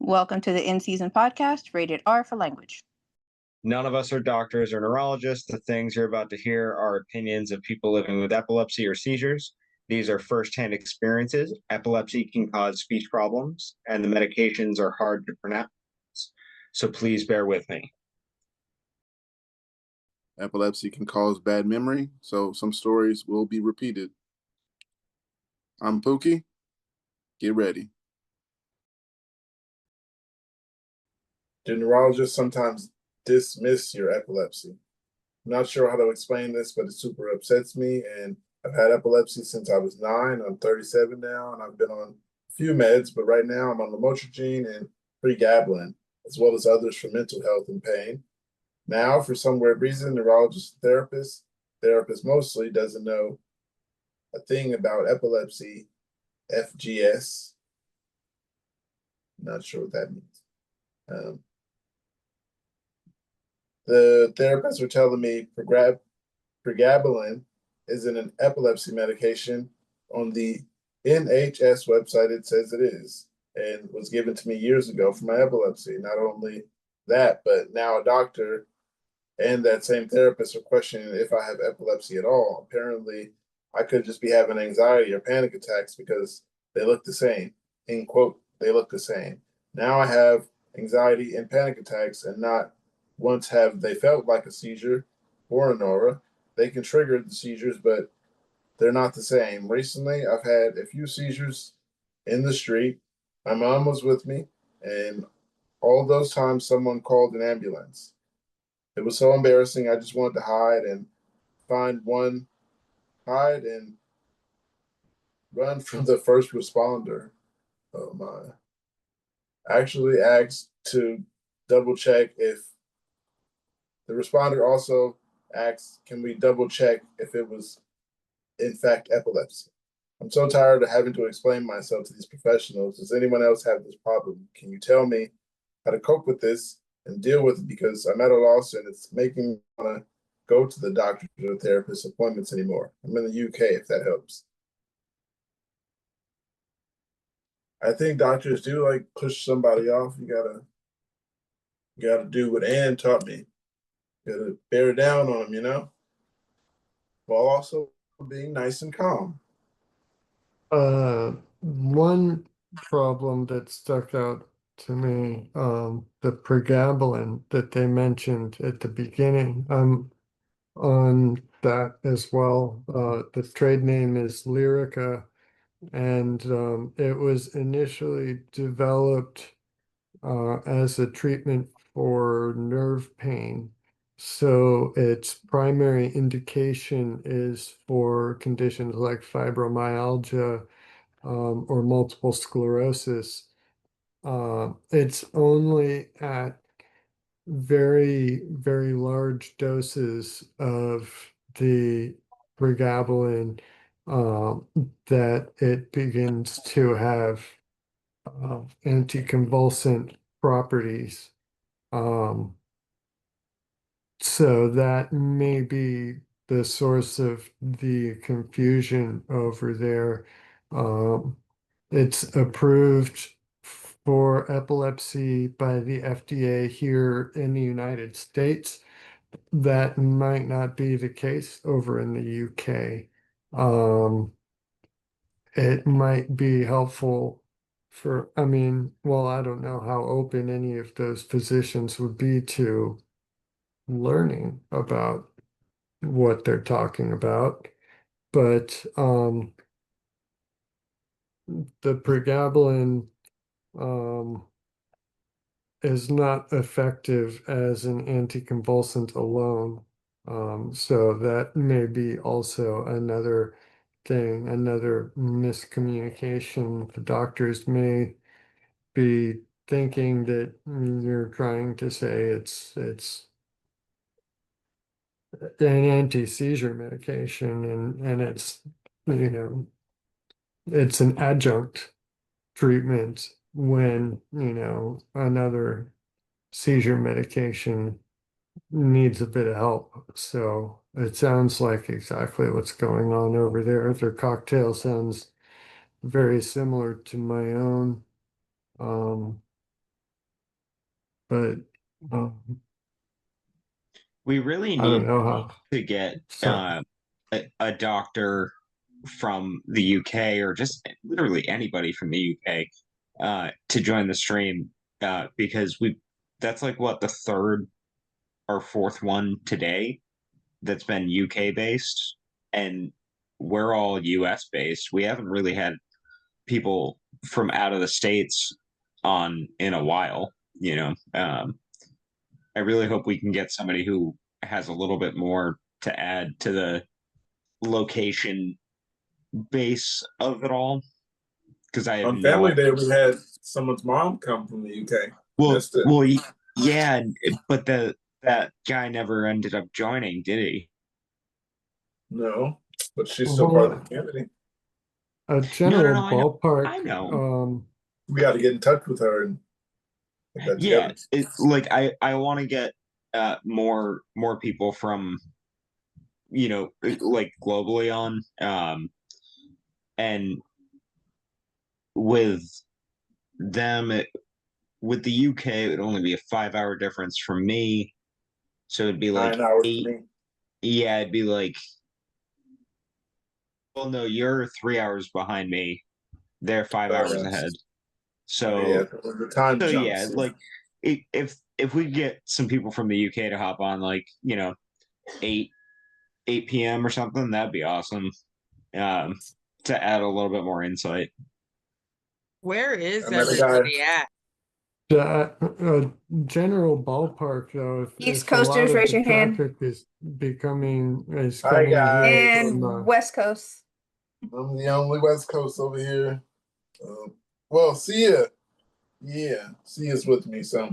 Welcome to the In Season podcast, rated R for language. None of us are doctors or neurologists. The things you're about to hear are opinions of people living with epilepsy or seizures. These are firsthand experiences. Epilepsy can cause speech problems, and the medications are hard to pronounce. So please bear with me. Epilepsy can cause bad memory, so some stories will be repeated. I'm Pookie. Get ready. Do neurologists sometimes dismiss your epilepsy? I'm not sure how to explain this, but it super upsets me. And I've had epilepsy since I was 9. I'm 37 now, and I've been on a few meds, but right now I'm on lamotrigine and pregabalin, as well as others for mental health and pain. Now, for some weird reason, neurologist therapist mostly doesn't know a thing about epilepsy, FGS. Not sure what that means. The therapists were telling me pregabalin isn't an epilepsy medication. On the NHS website, it says it is, and was given to me years ago for my epilepsy. Not only that, but now a doctor and that same therapist are questioning if I have epilepsy at all. Apparently, I could just be having anxiety or panic attacks because they look the same. In quote, they look the same. Now I have anxiety and panic attacks, and not once have they felt like a seizure or an aura. They can trigger the seizures, but they're not the same. Recently, I've had a few seizures in the street. My mom was with me, and all those times someone called an ambulance. It was so embarrassing. I just wanted to hide and hide and run from the first responder. Oh my. I actually asked to double check if the responder also asked, can we double check if it was in fact epilepsy? I'm so tired of having to explain myself to these professionals. Does anyone else have this problem? Can you tell me how to cope with this and deal with it, because I'm at a loss and it's making me want to go to the doctor or therapist appointments anymore. I'm in the UK, if that helps. I think doctors do like push somebody off. You gotta do what Ann taught me. You gotta bear down on them, while also being nice and calm. One problem that stuck out to me, the pregabalin that they mentioned at the beginning. I'm on that as well. The trade name is Lyrica, and it was initially developed as a treatment for nerve pain. So its primary indication is for conditions like fibromyalgia, or multiple sclerosis. It's only at very, very large doses of the pregabalin that it begins to have anticonvulsant properties. So that may be the source of the confusion over there. It's approved for epilepsy by the FDA here in the United States. That might not be the case over in the UK. It might be helpful well, I don't know how open any of those physicians would be to learning about what they're talking about, but the pregabalin is not effective as an anticonvulsant alone. So that may be also another thing, another miscommunication. The doctors may be thinking that you're trying to say it's an anti-seizure medication, and it's it's an adjunct treatment when another seizure medication needs a bit of help. So it sounds like exactly what's going on over there. Their cocktail sounds very similar to my own. but um, We really I don't need know how. to get So, a doctor from the UK or just literally anybody from the UK to join the stream because that's like what the third or fourth one today that's been UK based, and we're all US based. We haven't really had people from out of the states on in a while. I really hope we can get somebody who has a little bit more to add to the location base of it all because I have On no. Family Day, we had someone's mom come from the UK. Well, Missed it. well, yeah, but that guy never ended up joining, did he? No, but she's still part of the community. a No, general no, ballpark. I know. We got to get in touch with her and put that Yeah, together. it's like I want to get more people from like globally on and with them with the UK it would only be a 5-hour difference from me, so it'd be like 9 hours for 8. me. Yeah, it'd be like, well, no, you're 3 hours behind me. They're 5 hours ahead. Yeah, the time So jumps. yeah, like if we get some people from the UK to hop on, like 8 p.m. or something, that'd be awesome. To add a little bit more insight. Where is Another guy- everybody at? A general ballpark, though, East if a lot Coasters, of raise the your hand. traffic is Hi, coming guys. here And from West Coast. I'm the only West Coast over here. Well, Sia. Yeah, Sia's with me. So,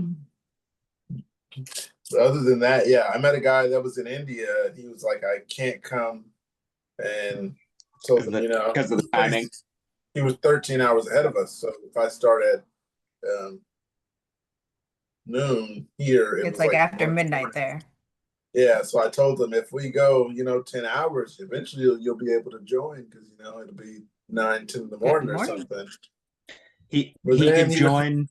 but other than that, yeah, I met a guy that was in India. And he was like, I can't come. And told him, because of the timing. He was 13 hours ahead of us. So if I start at noon here, It's like after midnight there. Yeah, so I told him if we go, 10 hours, eventually you'll be able to join because it'll be 9, 10 in the morning or something. He But could then join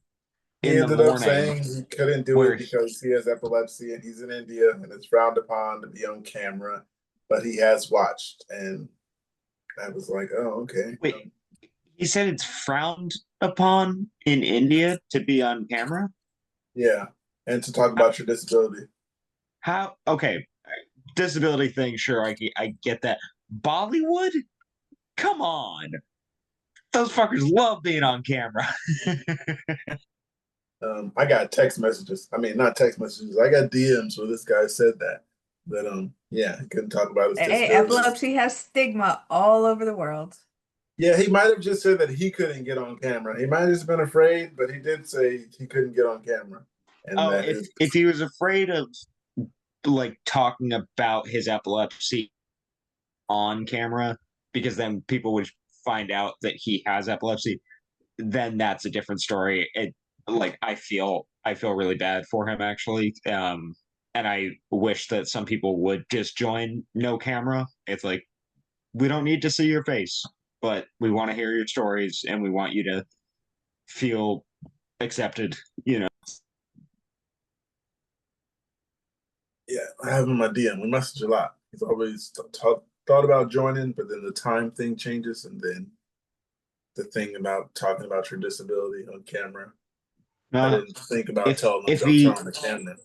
he in the ended up morning. saying he couldn't do where it because he has epilepsy and he's in India and it's frowned upon to be on camera, but he has watched. And I was like, oh, okay. Wait, he said it's frowned upon in India to be on camera? Yeah, and to talk about your disability. How? Okay, disability thing, sure, I get that. Bollywood? Come on. Those fuckers love being on camera. I got text messages. I mean, not text messages. I got DMs where this guy said that. But yeah, he couldn't talk about his disability. Hey, epilepsy has stigma all over the world. Yeah, he might have just said that he couldn't get on camera. He might have just been afraid, but he did say he couldn't get on camera. And if he was afraid of like talking about his epilepsy on camera, because then people would find out that he has epilepsy, then that's a different story. I feel really bad for him actually. And I wish that some people would just join no camera. It's like, we don't need to see your face, but we want to hear your stories and we want you to feel accepted, Yeah, I have him in my DM. We message a lot. He's always thought about joining, but then the time thing changes, and then the thing about talking about your disability on camera. I didn't think about telling him don't turn on the camera.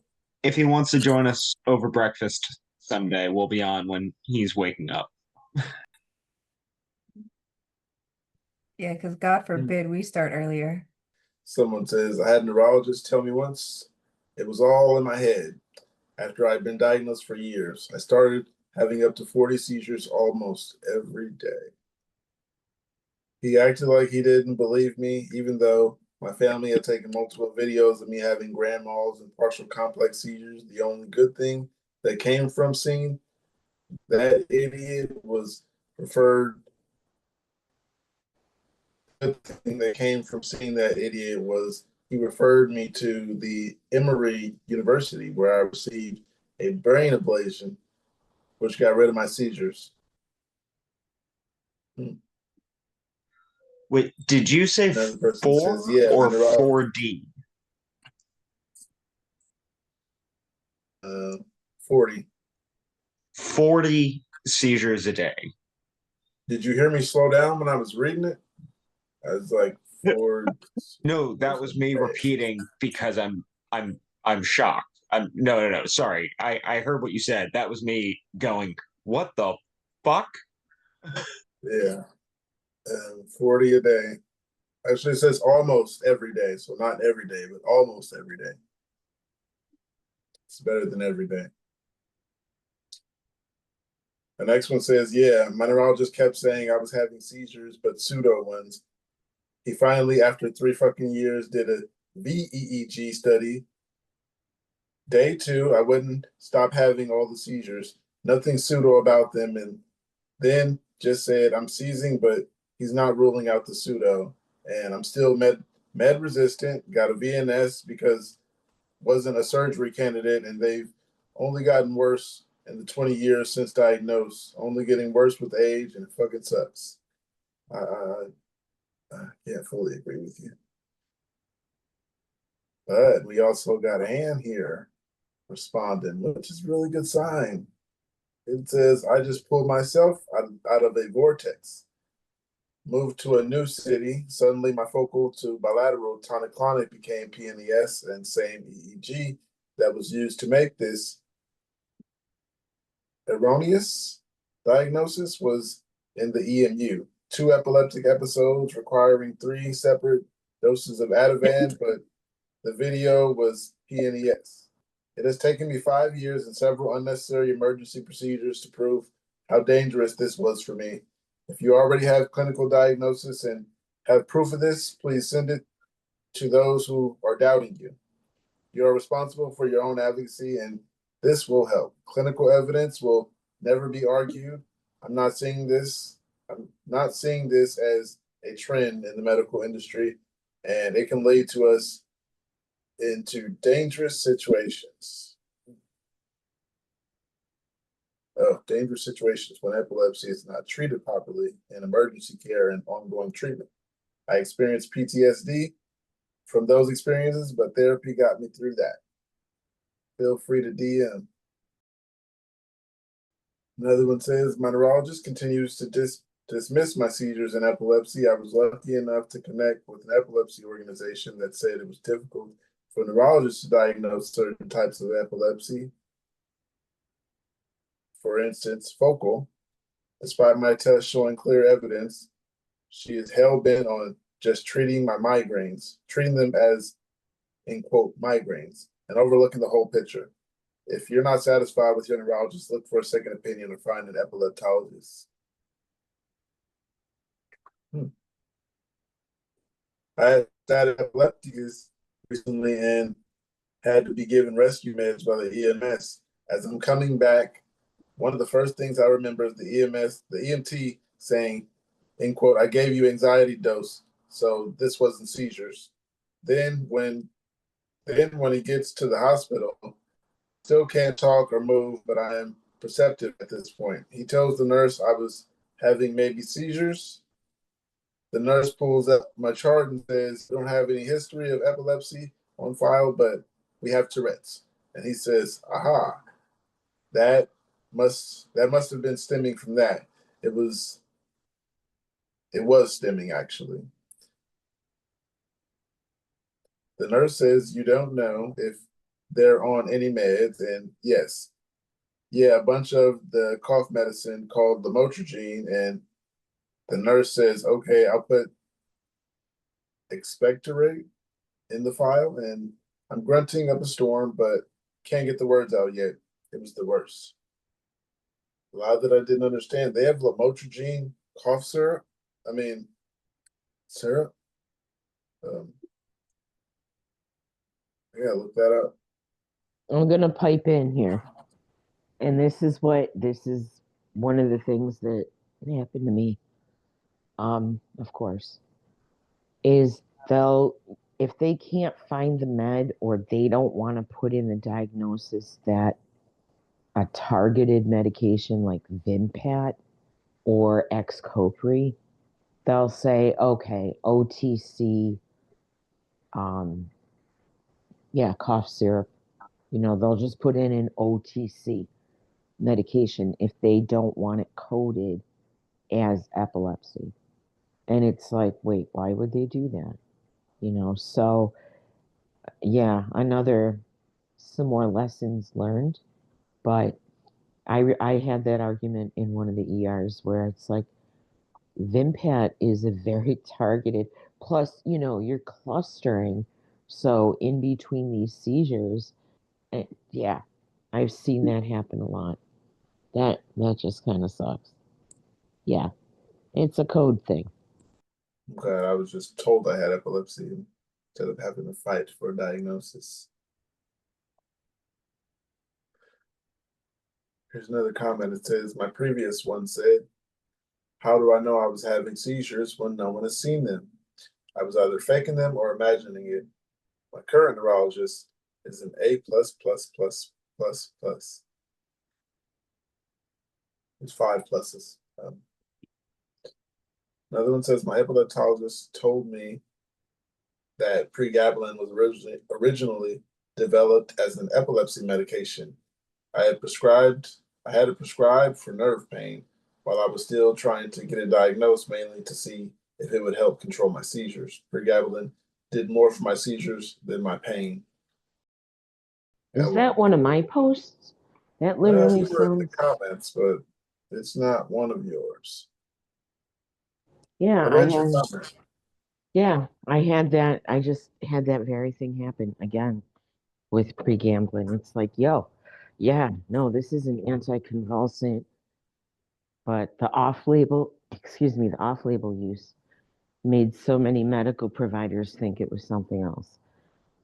If he wants to join us over breakfast someday, we'll be on when he's waking up. Yeah, because God forbid we start earlier. Someone says, I had a neurologist tell me once it was all in my head. After I'd been diagnosed for years, I started having up to 40 seizures almost every day. He acted like he didn't believe me, even though my family had taken multiple videos of me having grand mal and partial complex seizures. The only good thing that came from seeing that idiot was referred. Good thing that came from seeing that idiot was he referred me to the Emory University, where I received a brain ablation, which got rid of my seizures. Wait, did you say 4 says, yeah, or 4D? 40. 40 seizures a day. Did you hear me slow down when I was reading it? I was like, 4. No, that was me repeating because I'm shocked. No. Sorry. I heard what you said. That was me going, what the fuck? Yeah, 40 a day. Actually, it says almost every day, so not every day, but almost every day. It's better than every day. The next one says, yeah, my neurologist kept saying I was having seizures, but pseudo ones. He finally, after 3 fucking years, did a VEEG study. Day 2, I wouldn't stop having all the seizures. Nothing pseudo about them. And then just said, I'm seizing, but he's not ruling out the pseudo. And I'm still med resistant, got a VNS because wasn't a surgery candidate, and they've only gotten worse in the 20 years since diagnosed, only getting worse with age, and it fucking sucks. I can't fully agree with you. But we also got Ann here responding, which is a really good sign. It says, I just pulled myself out of a vortex, moved to a new city. Suddenly, my focal to bilateral tonic-clonic became PNES and same EEG that was used to make this erroneous diagnosis was in the EMU. 2 epileptic episodes requiring 3 separate doses of Ativan, but the video was PNES. It has taken me 5 years and several unnecessary emergency procedures to prove how dangerous this was for me. If you already have clinical diagnosis and have proof of this, please send it to those who are doubting you. You are responsible for your own advocacy, and this will help. Clinical evidence will never be argued. I'm not seeing this as a trend in the medical industry, and it can lead to us into dangerous situations. Dangerous situations when epilepsy is not treated properly in emergency care and ongoing treatment. I experienced PTSD from those experiences, but therapy got me through that. Feel free to DM. Another one says, my neurologist continues to dismiss my seizures and epilepsy. I was lucky enough to connect with an epilepsy organization that said it was difficult for neurologists to diagnose certain types of epilepsy. For instance, focal. Despite my test showing clear evidence, she is hell-bent on just treating my migraines, treating them as, in quote, migraines, and overlooking the whole picture. If you're not satisfied with your neurologist, look for a second opinion or find an epileptologist. I had epilepticus recently and had to be given rescue meds by the EMS. As I'm coming back, one of the first things I remember is the EMT saying, in quote, I gave you anxiety dose, so this wasn't seizures. Then when he gets to the hospital, still can't talk or move, but I am perceptive at this point. He tells the nurse I was having maybe seizures. The nurse pulls up my chart and says, we don't have any history of epilepsy on file, but we have Tourette's. And he says, aha, that must have been stemming from that. It was stemming, actually. The nurse says, you don't know if they're on any meds, and yes, a bunch of the cough medicine called lamotrigine, and the nurse says, okay, I'll put expectorate in the file, and I'm grunting up a storm, but can't get the words out yet. It was the worst. A lot that I didn't understand. They have lamotrigine cough syrup. I mean, syrup. I gotta look that up. I'm gonna pipe in here. And this is one of the things that happened to me, of course, is if they can't find the med or they don't want to put in the diagnosis that a targeted medication like Vimpat or Xcopri, they'll say, okay, OTC, cough syrup, You know, they'll just put in an OTC medication if they don't want it coded as epilepsy. And it's like, wait, why would they do that? You know, so yeah, some more lessons learned. But I had that argument in one of the ERs where it's like, Vimpat is a very targeted, plus, you know, you're clustering. So in between these seizures, yeah, I've seen that happen a lot. That just kind of sucks. Yeah, it's a code thing. I'm glad I was just told I had epilepsy instead of having to fight for a diagnosis. Here's another comment. It says, my previous one said, how do I know I was having seizures when no one has seen them? I was either faking them or imagining it. My current neurologist is an A plus plus plus plus plus. There's 5 pluses. Another one says, my epileptologist told me that pregabalin was originally developed as an epilepsy medication. I had it prescribed for nerve pain while I was still trying to get it diagnosed, mainly to see if it would help control my seizures. Pregabalin did more for my seizures than my pain. Is that one of my posts? That Well, literally you were in the sounds. comments, but it's not one of yours. Yeah, I read your comment. yeah, I had that. I just had that very thing happen again with pregabalin. It's like, yo, yeah, no, this is an anticonvulsant, but the off-label use made so many medical providers think it was something else.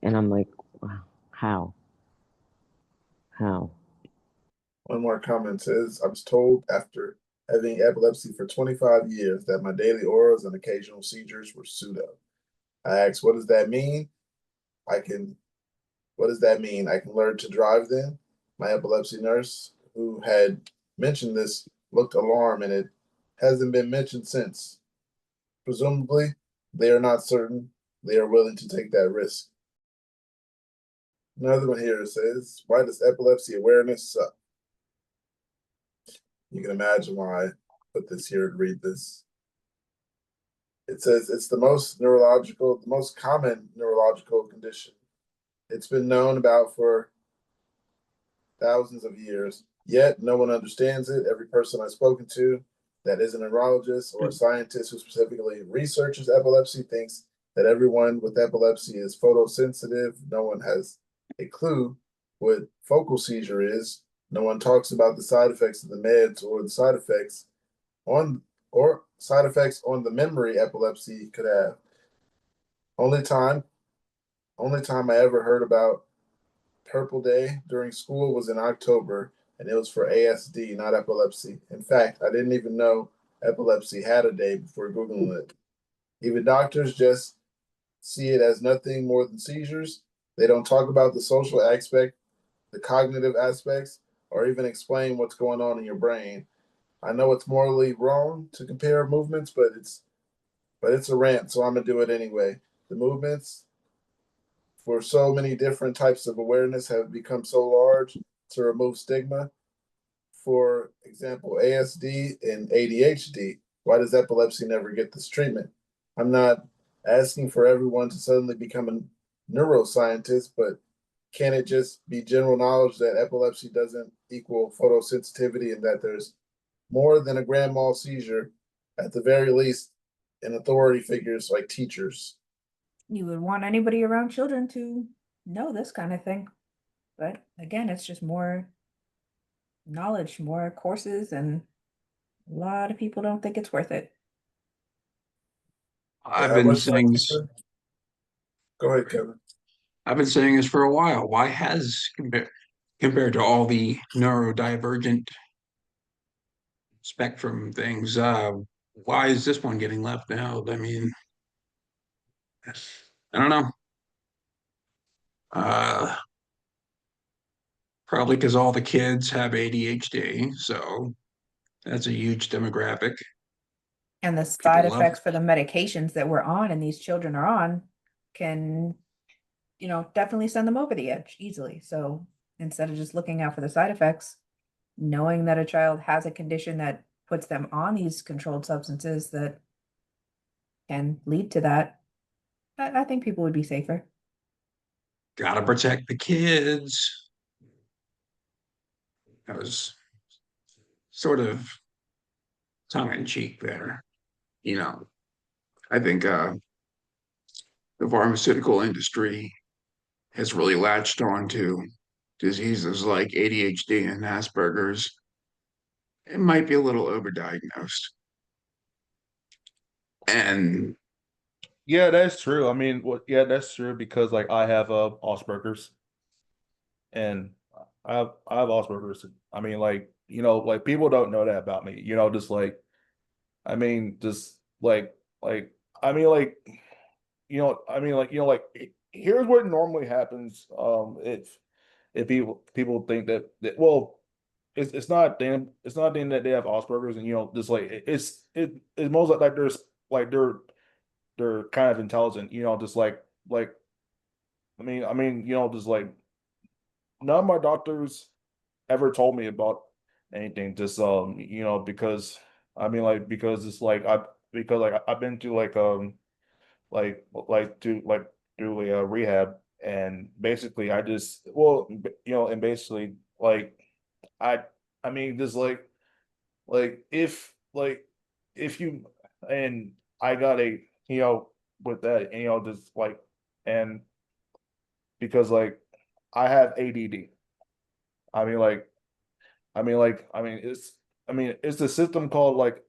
And I'm like, wow, how? How? One more comment says, I was told after having epilepsy for 25 years that my daily auras and occasional seizures were pseudo. I asked, what does that mean? What does that mean? I can learn to drive then? My epilepsy nurse, who had mentioned this, looked alarmed, and it hasn't been mentioned since. Presumably, they are not certain they are willing to take that risk. Another one here says, why does epilepsy awareness suck? You can imagine why I put this here to read this. It says it's the most common neurological condition. It's been known about for thousands of years, yet no one understands it. Every person I've spoken to that is a neurologist or a scientist who specifically researches epilepsy thinks that everyone with epilepsy is photosensitive. No one has a clue what focal seizure is. No one talks about the side effects of the meds or the side effects on the memory epilepsy could have. Only time I ever heard about Purple Day during school was in October, and it was for ASD, not epilepsy. In fact, I didn't even know epilepsy had a day before Googling it. Even doctors just see it as nothing more than seizures. They don't talk about the social aspect, the cognitive aspects, or even explain what's going on in your brain. I know it's morally wrong to compare movements, but it's a rant, so I'm gonna do it anyway. The movements for so many different types of awareness have become so large to remove stigma. For example, ASD and ADHD. Why does epilepsy never get this treatment? I'm not asking for everyone to suddenly become a neuroscientist, but can it just be general knowledge that epilepsy doesn't equal photosensitivity and that there's more than a grand mal seizure, at the very least, in authority figures like teachers? You would want anybody around children to know this kind of thing. But again, it's just more knowledge, more courses, and a lot of people don't think it's worth it. I've been saying this. Go ahead, Kevin. I've been saying this for a while. Why has compared to all the neurodivergent spectrum things, why is this one getting left out? I mean, I don't know. Uh, Probably because all the kids have ADHD, so that's a huge demographic. And the People side love effects for the medications that we're on and these children are on can, definitely send them over the edge easily. So instead of just looking out for the side effects, knowing that a child has a condition that puts them on these controlled substances that can lead to that, I think people would be safer. Gotta protect the kids. That was sort of tongue in cheek there. You know, I think the pharmaceutical industry has really latched on to diseases like ADHD and Asperger's. It might be a little overdiagnosed. And Yeah, that's true. I mean, yeah, that's true because like I have Asperger's, and I have Asperger's. I mean, like like people don't know that about me. Just like I mean, just like I mean, like like here's what normally happens. If people think that well, it's not them. It's not them that they have Asperger's, and just like it's most like there's like they're kind of intelligent. Just like just like none of my doctors ever told me about anything. Just because because it's like I've been to like through a rehab, and basically I just and basically I I mean just like if you and I got a with that just and because I have ADD. I mean like it's a system called like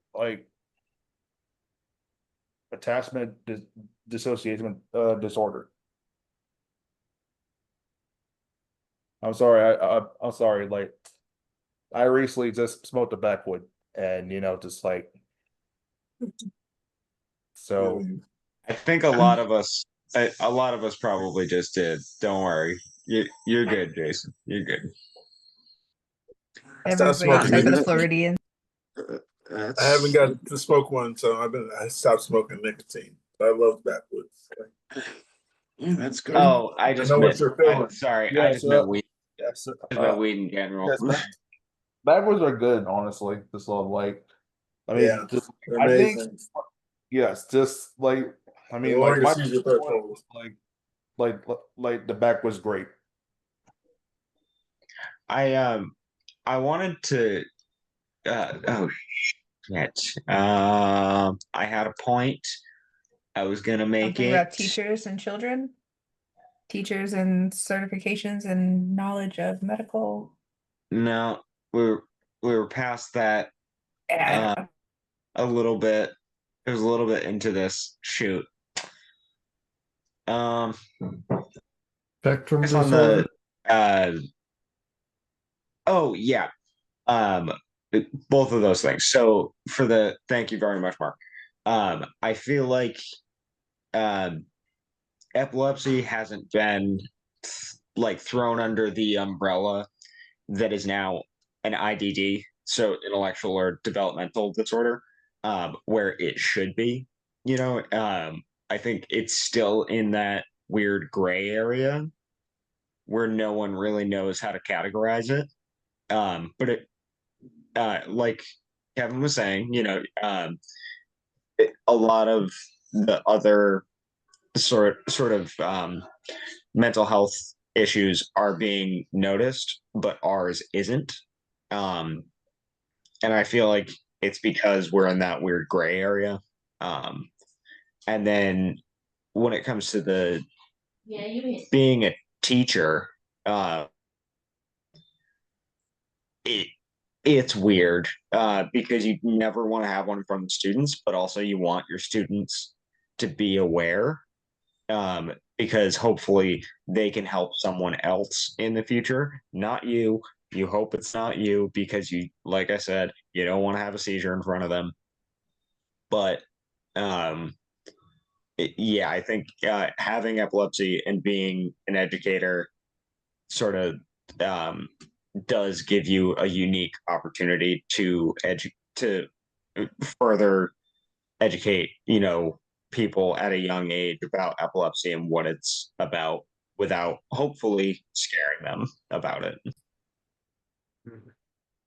attachment dissociation disorder. I'm sorry, I'm sorry. Like I recently just smoked a backwood, and just like so. I think a lot of us probably just did. Don't worry. You're good, Jason. You're good. I stopped Everybody smoking except for the nicotine. Floridians. I haven't got to smoke one, so I stopped smoking nicotine. I love backwoods. yeah, that's good. Oh, I I just know what meant. you're feeling. Sorry, I Yeah, just meant weed. yes, I just meant weed in general. yes, backwards are good, honestly. Just I mean, Yeah, just they're I think amazing. yes, just like I The mean, like my longest user threshold. was like the back was great. I wanted to. Oh shit. I had a point. I was gonna make Something it. about teachers and children, teachers and certifications and knowledge of medical. No, we were past that. Yeah. A little bit. It was a little bit into this. Shoot. Um, Spectrum it's on disorder. the. Oh yeah. Um, both of those things. So thank you very much, Mark. I feel like um, epilepsy hasn't been like thrown under the umbrella that is now an IDD, so intellectual or developmental disorder, where it should be. I think it's still in that weird gray area where no one really knows how to categorize it. But like Kevin was saying, a lot of the other sort of mental health issues are being noticed, but ours isn't. Um, and I feel like it's because we're in that weird gray area. Um, and then when it comes to the being a teacher, uh, it it's weird because you never want to have one from the students, but also you want your students to be aware because hopefully they can help someone else in the future, not you. You hope it's not you because like I said, you don't want to have a seizure in front of them. But um, yeah, I think having epilepsy and being an educator sort of um, does give you a unique opportunity to further educate, people at a young age about epilepsy and what it's about. without hopefully scaring them about it.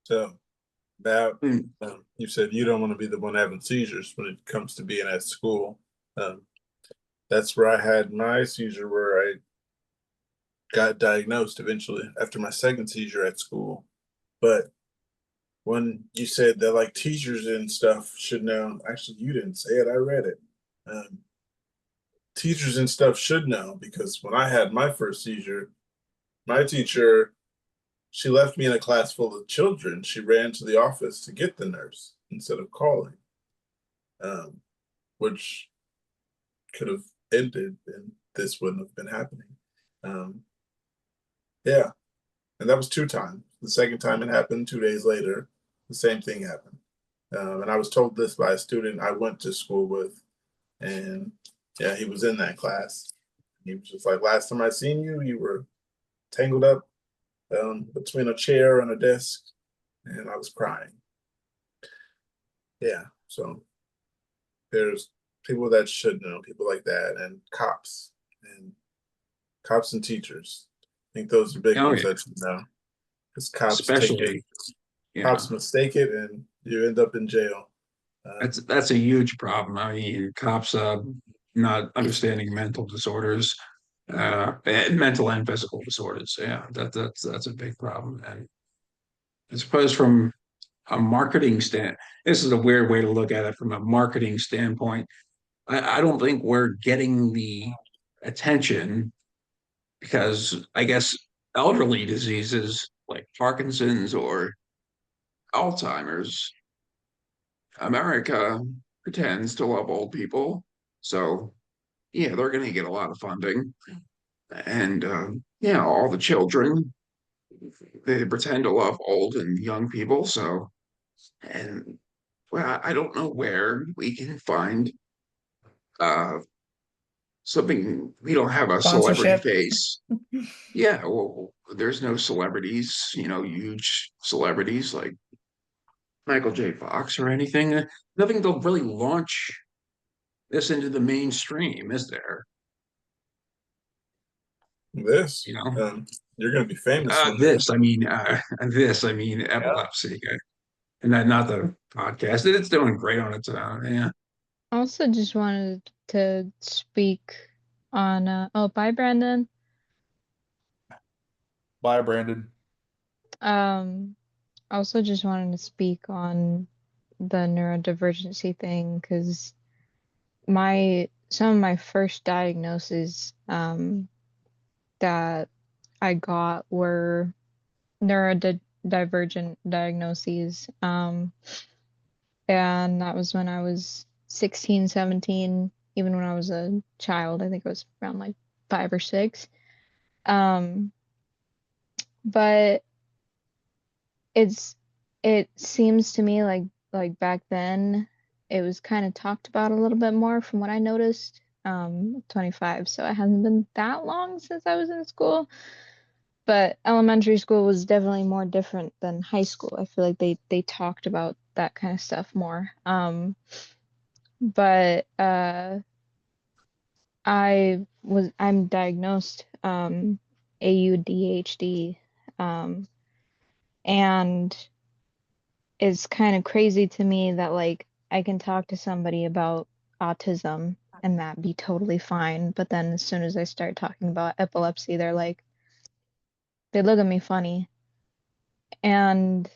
So now Mm. you said you don't want to be the one having seizures when it comes to being at school. That's where I had my seizure, where I got diagnosed eventually after my second seizure at school. But when you said that like teachers and stuff should know, actually you didn't say it, I read it. Teachers and stuff should know, because when I had my first seizure, my teacher, she left me in a class full of children. She ran to the office to get the nurse instead of calling, which could have ended and this wouldn't have been happening. Yeah, and that was 2 times. The second time it happened 2 days later, the same thing happened. And I was told this by a student I went to school with, and yeah, he was in that class. He was just like, last time I seen you, you were tangled up between a chair and a desk, and I was crying. Yeah, so there's people that should know, people like that, and cops and teachers. I think those are big Oh, ones yeah. that should know, because cops take it, Especially, yeah, cops mistake it, and you end up in jail. that's a huge problem. I mean, cops not understanding mental disorders, and mental and physical disorders. Yeah, that's a big problem. And I suppose from a marketing this is a weird way to look at it from a marketing standpoint. I don't think we're getting the attention because I guess elderly diseases like Parkinson's or Alzheimer's, America pretends to love old people. So, yeah, they're going to get a lot of funding. And, yeah, all the children, they pretend to love old and young people. So, and well, I don't know where we can find uh, something. We don't have a celebrity Sponsorship. face. Yeah, well, there's no celebrities, huge celebrities like Michael J. Fox or anything. Nothing to really launch this into the mainstream, is there? This, You know, you're going to be famous one day. this, I mean, epilepsy, and that not the podcast. It's doing great on its own. Yeah. I also just wanted to speak on oh, bye Brandon. Bye, Brandon. I also just wanted to speak on the neurodivergency thing, because some of my first diagnoses that I got were neurodivergent diagnoses. And that was when I was 16, 17, even when I was a child. I think I was around like 5 or 6. Um, but it seems to me like back then it was kind of talked about a little bit more from what I noticed. 25, so it hasn't been that long since I was in school. But elementary school was definitely more different than high school. I feel like they talked about that kind of stuff more. But I'm diagnosed AUDHD, and it's kind of crazy to me that like I can talk to somebody about autism and that be totally fine, but then as soon as I start talking about epilepsy, they look at me funny. And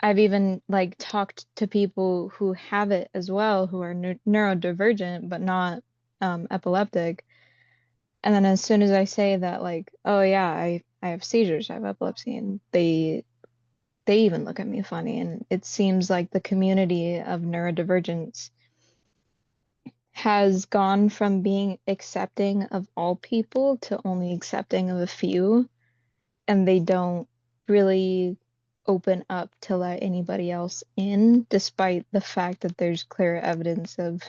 I've even like talked to people who have it as well, who are neurodivergent but not epileptic. And then as soon as I say that, like, oh yeah, I have seizures, I have epilepsy, and they even look at me funny. And it seems like the community of neurodivergence has gone from being accepting of all people to only accepting of a few, and they don't really open up to let anybody else in, despite the fact that there's clear evidence of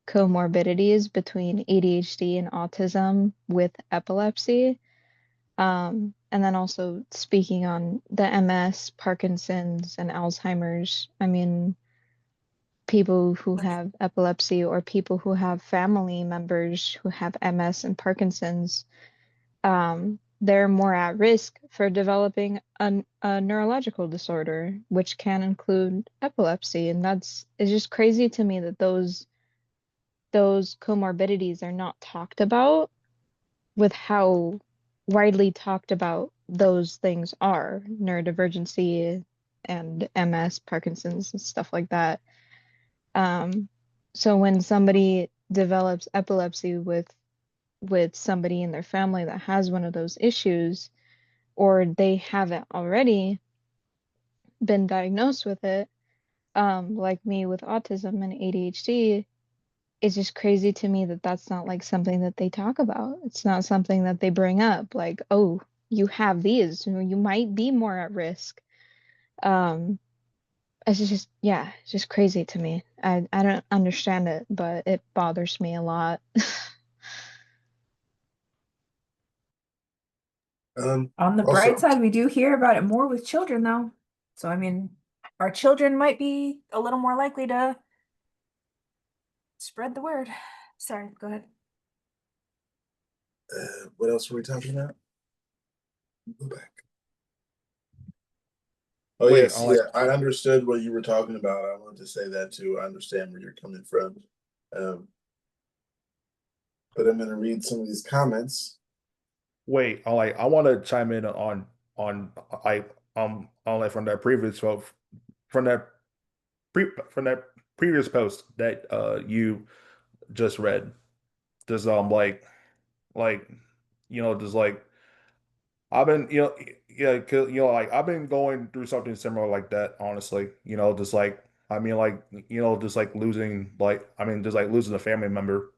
comorbidities between ADHD and autism with epilepsy. And then also speaking on the MS, Parkinson's, and Alzheimer's. I mean, people who have epilepsy or people who have family members who have MS and Parkinson's, they're more at risk for developing a neurological disorder, which can include epilepsy. And it's just crazy to me that those comorbidities are not talked about with how widely talked about those things are, neurodivergency and MS, Parkinson's, and stuff like that. So when somebody develops epilepsy with somebody in their family that has one of those issues, or they haven't already been diagnosed with it, like me with autism and ADHD, it's just crazy to me that that's not like something that they talk about. It's not something that they bring up, like, oh, you have these, you might be more at risk. Um, it's just, yeah, it's just crazy to me. I don't understand it, but it bothers me a lot. On the bright Also, side, we do hear about it more with children, though. So, I mean, our children might be a little more likely to spread the word. Sorry, go ahead. what else were we talking about? Go back. Oh Wait, yes, yeah, I understood what you were talking about. I wanted to say that too. I understand where you're coming from. Um, but I'm gonna read some of these comments. wait, I want to chime in on on like from that previous from that from that previous post that you just read. Just like just like I've been yeah 'cause, like I've been going through something similar like that, honestly. Just like I mean like just like losing just like losing a family member.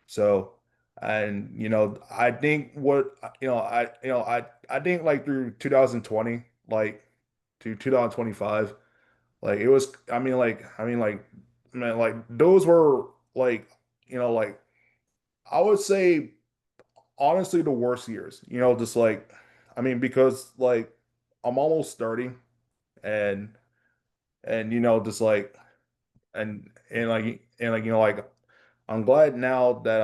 So, and I think what I think like through 2020, like to 2025, like it was. I mean like those were like like I would say honestly the worst years. Just like because like I'm almost 30, and just like like I'm glad now that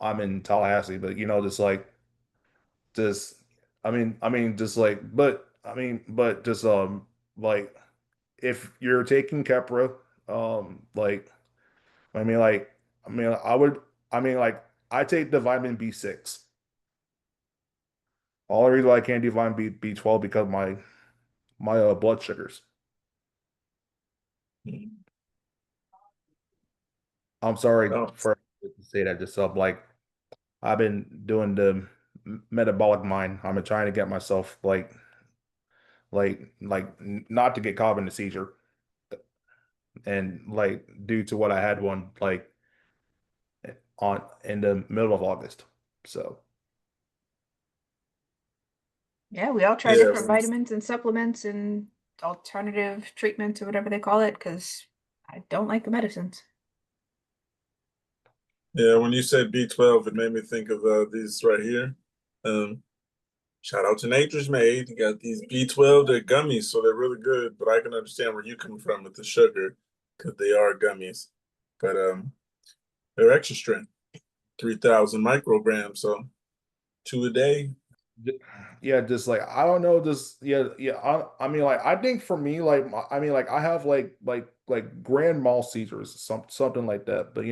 I'm in Tallahassee, but just like just just like but just like if you're taking Kepra, like I mean like I would like I take the vitamin B6. All the reason why I can't do vitamin B12 because of my blood sugars. I'm sorry Oh, for to say that, just like I've been doing the metabolic mind. I've been trying to get myself not to get caught in a seizure, and like due to what I had one like on in the middle of August. So Yeah, we all try yeah, different vitamins and supplements and alternative treatments or whatever they call it because I don't like the medicines. yeah. When you said B12, it made me think of these right here. Um, Shout out to Nature's Made. You got these B12, they're gummies, so they're really good. But I can understand where you come from with the sugar, because they are gummies. But they're extra strength, 3,000 micrograms, so two a day. yeah, just like I don't know, just I mean like I think for me like like I have like grand mal seizures, something like that. But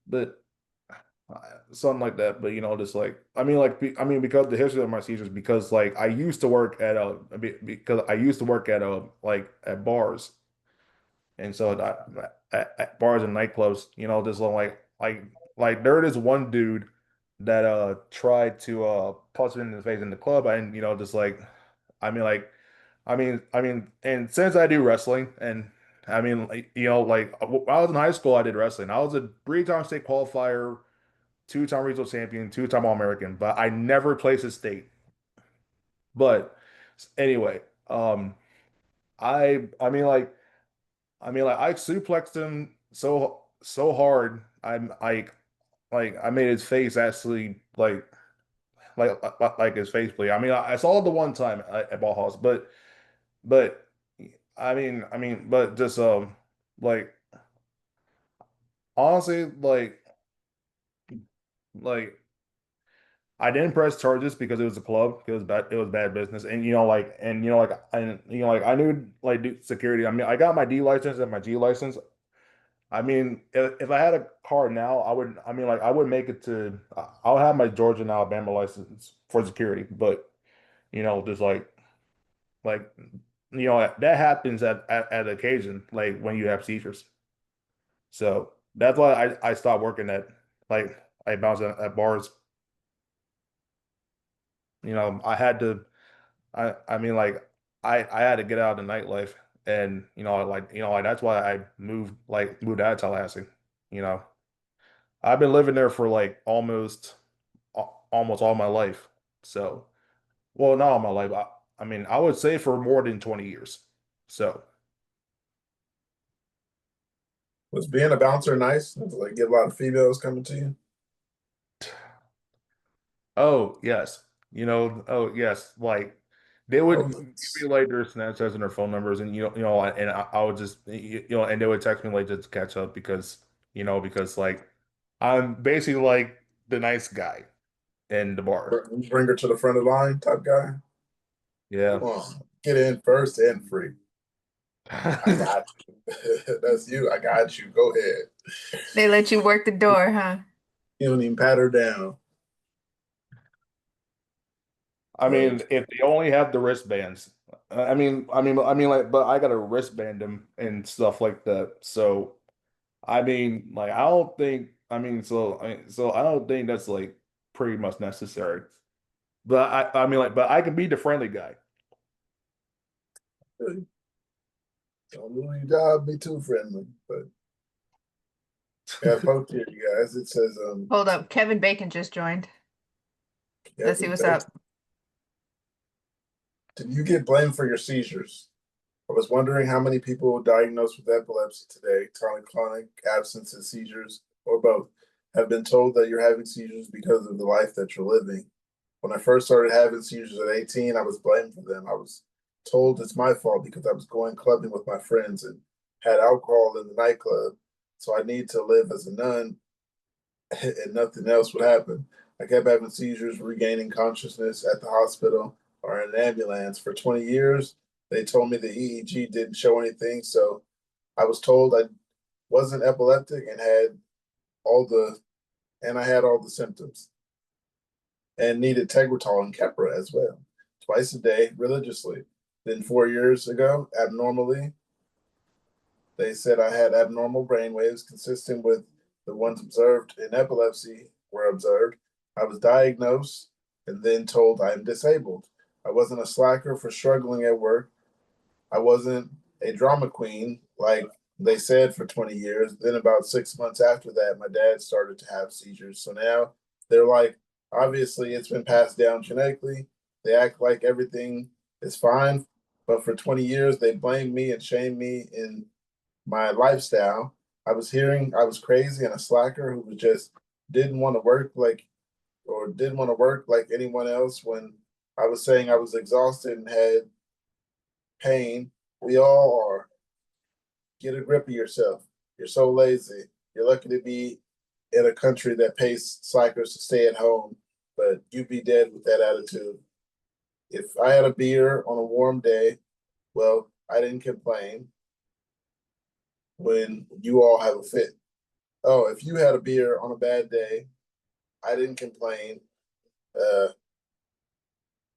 but something like that. But just like because the history of my seizures, because like I used to work at because I used to work at like at bars, and so at bars and nightclubs, just like there is one dude that tried to punch me in the face in the club, and just like I mean like and since I do wrestling, and like, like when I was in high school, I did wrestling. I was a three-time state qualifier, two-time regional champion, two-time All-American, but I never placed a state. But anyway, I suplexed him so hard. I made his face actually like his face bleed. I saw it the one time at Ball House, but but just like honestly like I didn't press charges because it was a club. It was bad business. And I knew like security. I mean, I got my D license and my G license. I mean, if I had a car now, I would. I mean, like I would make it to. I'll have my Georgia and Alabama license for security, but just like that happens at occasion, like when you have seizures. So that's why I stopped working at like I bounced at bars. I had to. I mean, like I had to get out of the nightlife, and like that's why I moved out of Tallahassee. You know, I've been living there for like almost all my life. So, well, not all my life. I mean, I would say for more than 20 years. So, Was being a bouncer nice? Like get a lot of females coming to you? oh yes, oh yes, like they Oh, would give that's me like their Snapchats and their phone numbers, and and I would just and they would text me like just to catch up because because like I'm basically like the nice guy in the bar. bring her to the front of the line type guy. Yeah. Come on, get in first and free. I got you. That's you. I got you. Go ahead. They let you work the door, huh? You don't even pat her down. I But mean, if they only have the wristbands, like, but I gotta wristband them and stuff like that. So, I mean, like, I don't think, so I don't think that's like pretty much necessary. But I mean, like, but I can be the friendly guy. don't do your job, be too friendly. But yeah, poke here, you guys. It says Hold up, Kevin Bacon just joined. Let's see Kevin what's Bacon. up. Did you get blamed for your seizures? I was wondering how many people diagnosed with epilepsy today, tonic-clonic, absence, and seizures, or both, have been told that you're having seizures because of the life that you're living. When I first started having seizures at 18, I was blamed for them. I was told it's my fault because I was going clubbing with my friends and had alcohol in the nightclub. So I need to live as a nun and nothing else would happen. I kept having seizures, regaining consciousness at the hospital or in an ambulance. For 20 years, they told me the EEG didn't show anything. So I was told I wasn't epileptic and I had all the symptoms and needed Tegretol and Keppra as well, twice a day religiously. Then 4 years ago, abnormally, they said I had abnormal brain waves consistent with the ones observed in epilepsy were observed. I was diagnosed and then told I am disabled. I wasn't a slacker for struggling at work. I wasn't a drama queen like they said for 20 years. Then, about 6 months after that, my dad started to have seizures. So now they're like, obviously, it's been passed down genetically. They act like everything is fine. But for 20 years, they blamed me and shamed me in my lifestyle. I was hearing I was crazy and a slacker who was just didn't want to work like or didn't want to work like anyone else when I was saying I was exhausted and had pain. We all are. Get a grip of yourself. You're so lazy. You're lucky to be in a country that pays slackers to stay at home, but you'd be dead with that attitude. If I had a beer on a warm day, well, I didn't complain when you all have a fit. Oh, if you had a beer on a bad day, I didn't complain. Uh,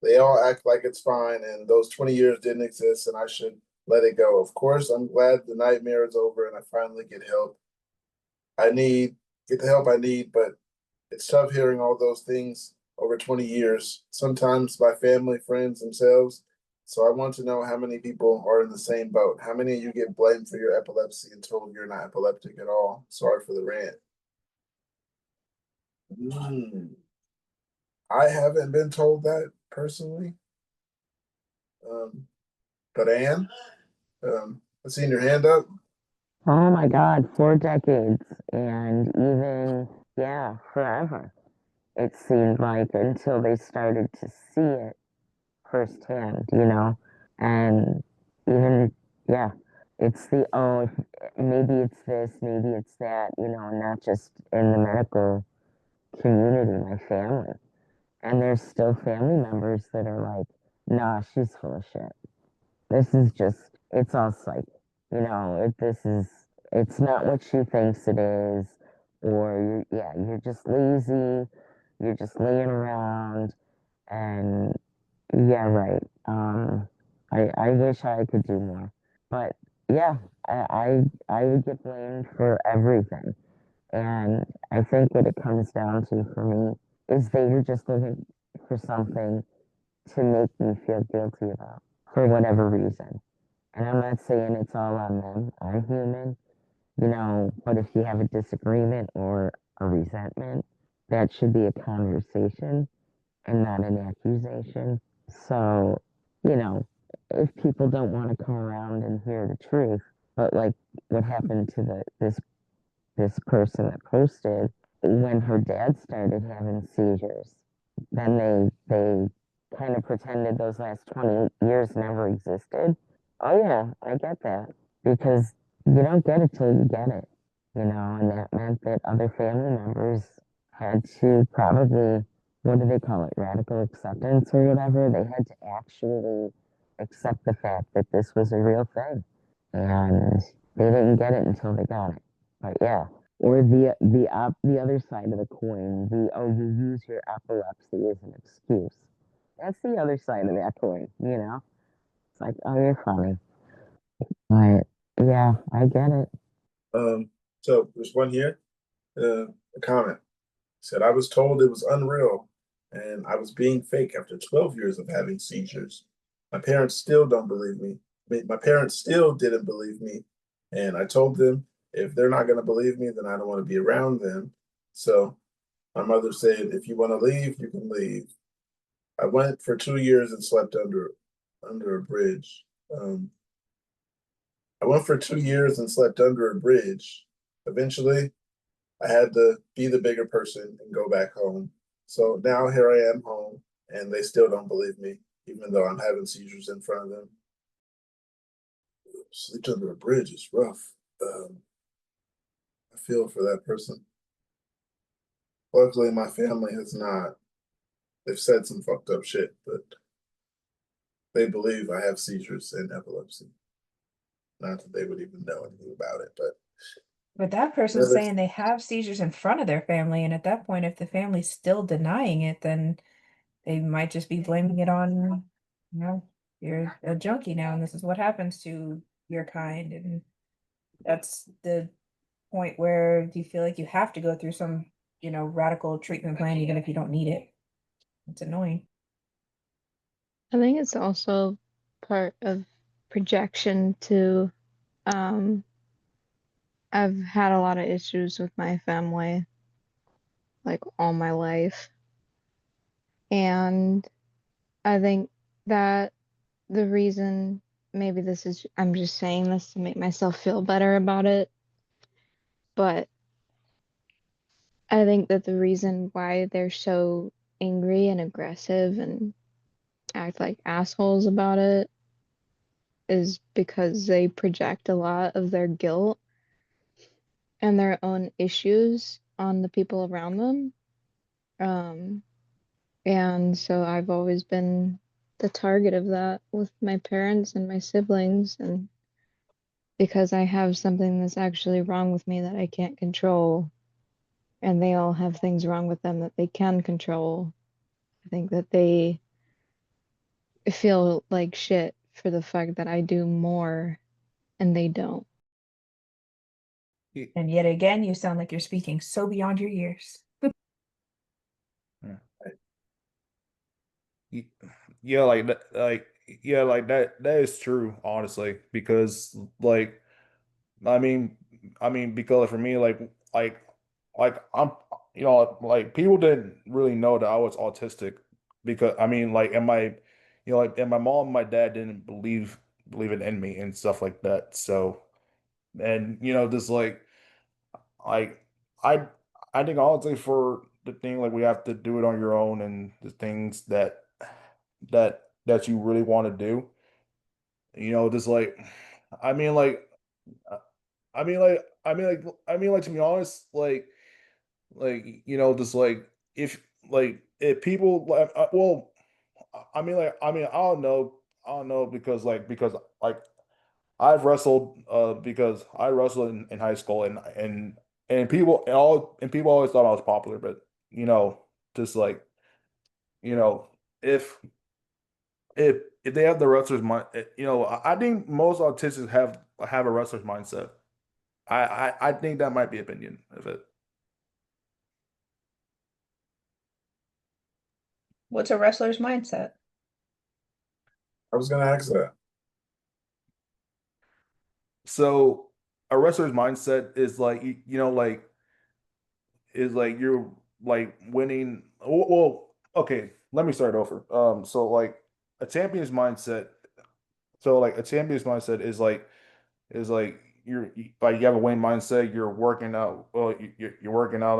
they all act like it's fine, and those 20 years didn't exist, and I should let it go. Of course, I'm glad the nightmare is over and I finally I need get the help I need, but it's tough hearing all those things over 20 years, sometimes by family, friends themselves. So I want to know how many people are in the same boat. How many of you get blamed for your epilepsy and told you're not epileptic at all? Sorry for the rant. Mm, I haven't been told that personally. Um, but Anne, I seen your hand up. Oh my God, 4 decades, and even, yeah, forever. It seemed like until they started to see it firsthand, and even, yeah, it's maybe it's this, maybe it's that, not just in the medical community, my family. And there's still family members that are like, nah, she's full of shit. This is just, it's all psych. It's not what she thinks it is. Or, yeah, you're just lazy. You're just laying around. And yeah, right. I wish I could do more. But yeah, I would get blamed for everything. And I think what it comes down to for me is they were just looking for something to make me feel guilty about for whatever reason. And I'm not saying it's all on them. I'm human, but if you have a disagreement or a resentment, that should be a conversation and not an accusation. So, you know, if people don't want to come around and hear the truth, but like what happened to this person that posted, when her dad started having seizures, then they kind of pretended those last 20 years never existed. Oh yeah, I get that. Because you don't get it till you get it, and that meant that other family members had to probably, what do they call it, radical acceptance or whatever. They had to actually accept the fact that this was a real thing. And they didn't get it until they got it. But yeah. Or the other side of the coin, you use your epilepsy as an excuse. That's the other side of that coin. It's like, oh, you're funny. But yeah, I get it. So there's one here, a comment said, I was told it was unreal and I was being fake after 12 years of having seizures. My parents still don't believe me. My parents still didn't believe me. And I told them if they're not going to believe me, then I don't want to be around them. So my mother said, if you want to leave, you can leave. I went for 2 years and slept under a bridge. I went for 2 years and slept under a bridge. Eventually, I had to be the bigger person and go back home. So now here I am home, and they still don't believe me, even though I'm having seizures in front of them. Sleep under a bridge is rough. I feel for that person. Luckily, my family has not. They've said some fucked up shit, but they believe I have seizures and epilepsy. Not that they would even know anything about it, But that person's saying they have seizures in front of their family, and at that point, if the family's still denying it, then they might just be blaming it on, you're a junkie now, and this is what happens to your kind. And that's the point where you feel like you have to go through some, radical treatment plan, even if you don't need it. It's annoying. I think it's also part of projection too. Um, I've had a lot of issues with my family, like all my life. And I think that the reason, maybe I'm just saying this to make myself feel better about it, but I think that the reason why they're so angry and aggressive and act like assholes about it is because they project a lot of their guilt and their own issues on the people around them. Um, and so I've always been the target of that with my parents and my siblings, and because I have something that's actually wrong with me that I can't control, and they all have things wrong with them that they can control. I think that they feel like shit for the fact that I do more and they don't. And yet again, you sound like you're speaking so beyond your years. Yeah, like that, that is true, honestly, because because for me, like people didn't really know that I was autistic because and my mom and my dad didn't believe it in me and stuff like that. So, and just like I I think honestly for the thing, like we have to do it on your own and the things that you really want to do. Just I mean like uh, to be honest, just if like if people like well, I don't know because like I've wrestled because I wrestled in high school and people always thought I was popular, but you know, just like you know, if if if they have the wrestler's mind, I think most autistics have a wrestler's mindset. I think that might be opinion of it. What's a wrestler's mindset? I was gonna ask that. So a wrestler's mindset is like like is like you're like winning. Well, okay, let me start over. So like a champion's mindset. So like a champion's mindset is like like you have a winning mindset. You're working out. Well, you're working out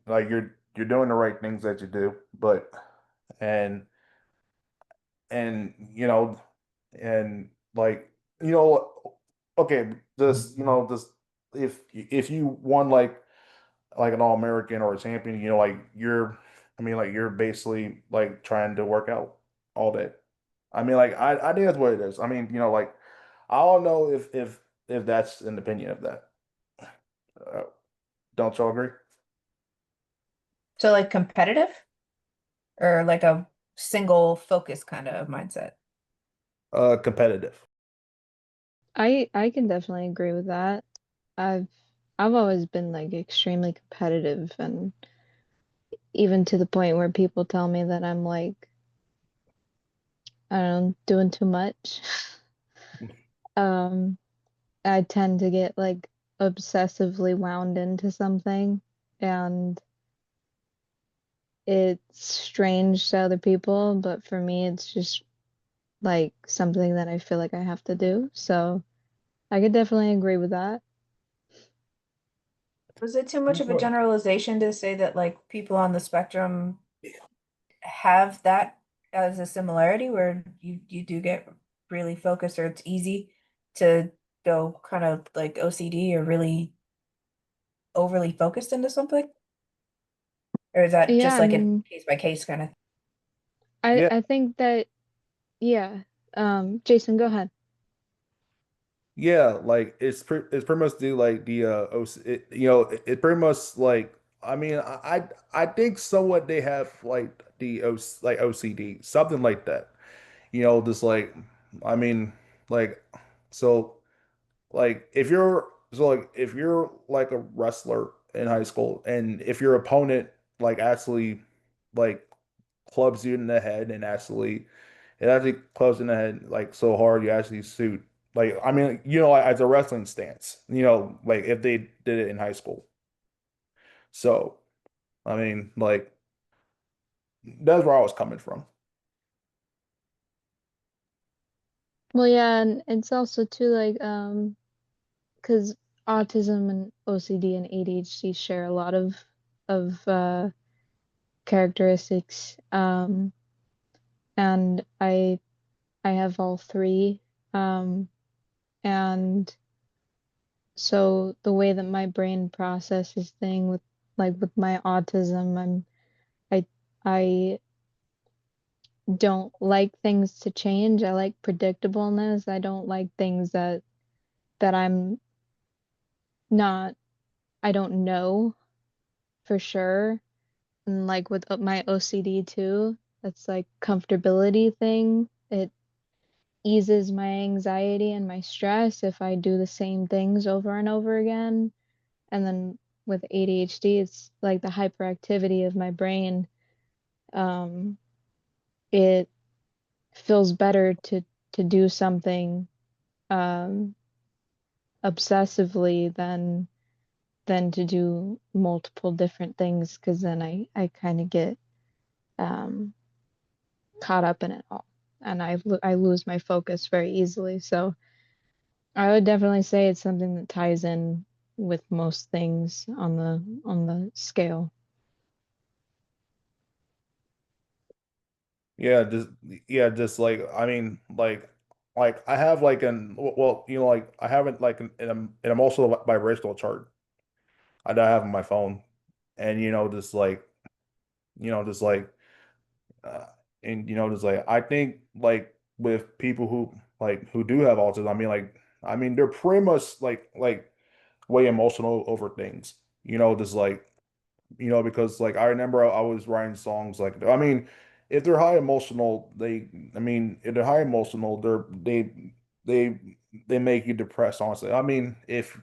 like you're doing the right things that you do, but and and and like okay, just just if you won like an all-American or a champion, like like you're basically like trying to work out all day. Like I think that's what it is. Like I don't know if that's an opinion of that. Uh, don't y'all agree? So like competitive or like a single focus kind of mindset? Competitive. I can definitely agree with that. I've I've always been like extremely competitive, and even to the point where people tell me that I'm like, I don't know, doing too much. Um, I tend to get like obsessively wound into something, and it's strange to other people, but for me it's just like something that I feel like I have to do. So I could definitely agree with that. Was it too much of a Sure. generalization to say that like people on the spectrum have that as a similarity where you do get really focused or it's easy to go kind of like OCD or really overly focused into something? Or is that Yeah, just I like a mean, case by case kind of? Yeah, I think that yeah. Jason, go ahead. yeah, like it's pretty much the like the OC, it pretty much like I think somewhat they have like the like OCD, something like that. Just like I mean like so if you're like a wrestler in high school and if your opponent like actually like clubs you in the head and actually clubs in the head like so hard you actually suit like like, as a wrestling stance, like if they did it in high school. So like that's where I was coming from. Well, yeah, and it's also too like because autism and OCD and ADHD share a lot of characteristics. And I have all three. Um, and so the way that my brain processes thing with like with my autism, I I don't like things to change. I like predictableness. I don't like things that not I don't know for sure. And like with my OCD too, that's like comfortability thing. It eases my anxiety and my stress if I do the same things over and over again. And then with ADHD, it's like the hyperactivity of my brain. Um, it feels better to do something um obsessively than to do multiple different things because then I kind of get um caught up in it all, and I lose my focus very easily. So I would definitely say it's something that ties in with most things on the scale. Yeah, just like like I have like an well, like I haven't like an emotional vibrational chart I don't have on my phone, and just like just like, uh, and just like I think like with people who do have autism, I mean they're pretty much like way emotional over things, just like because like I remember I was writing songs like I mean, if they're high emotional, if they're high emotional, they they make you depressed, honestly. I mean, if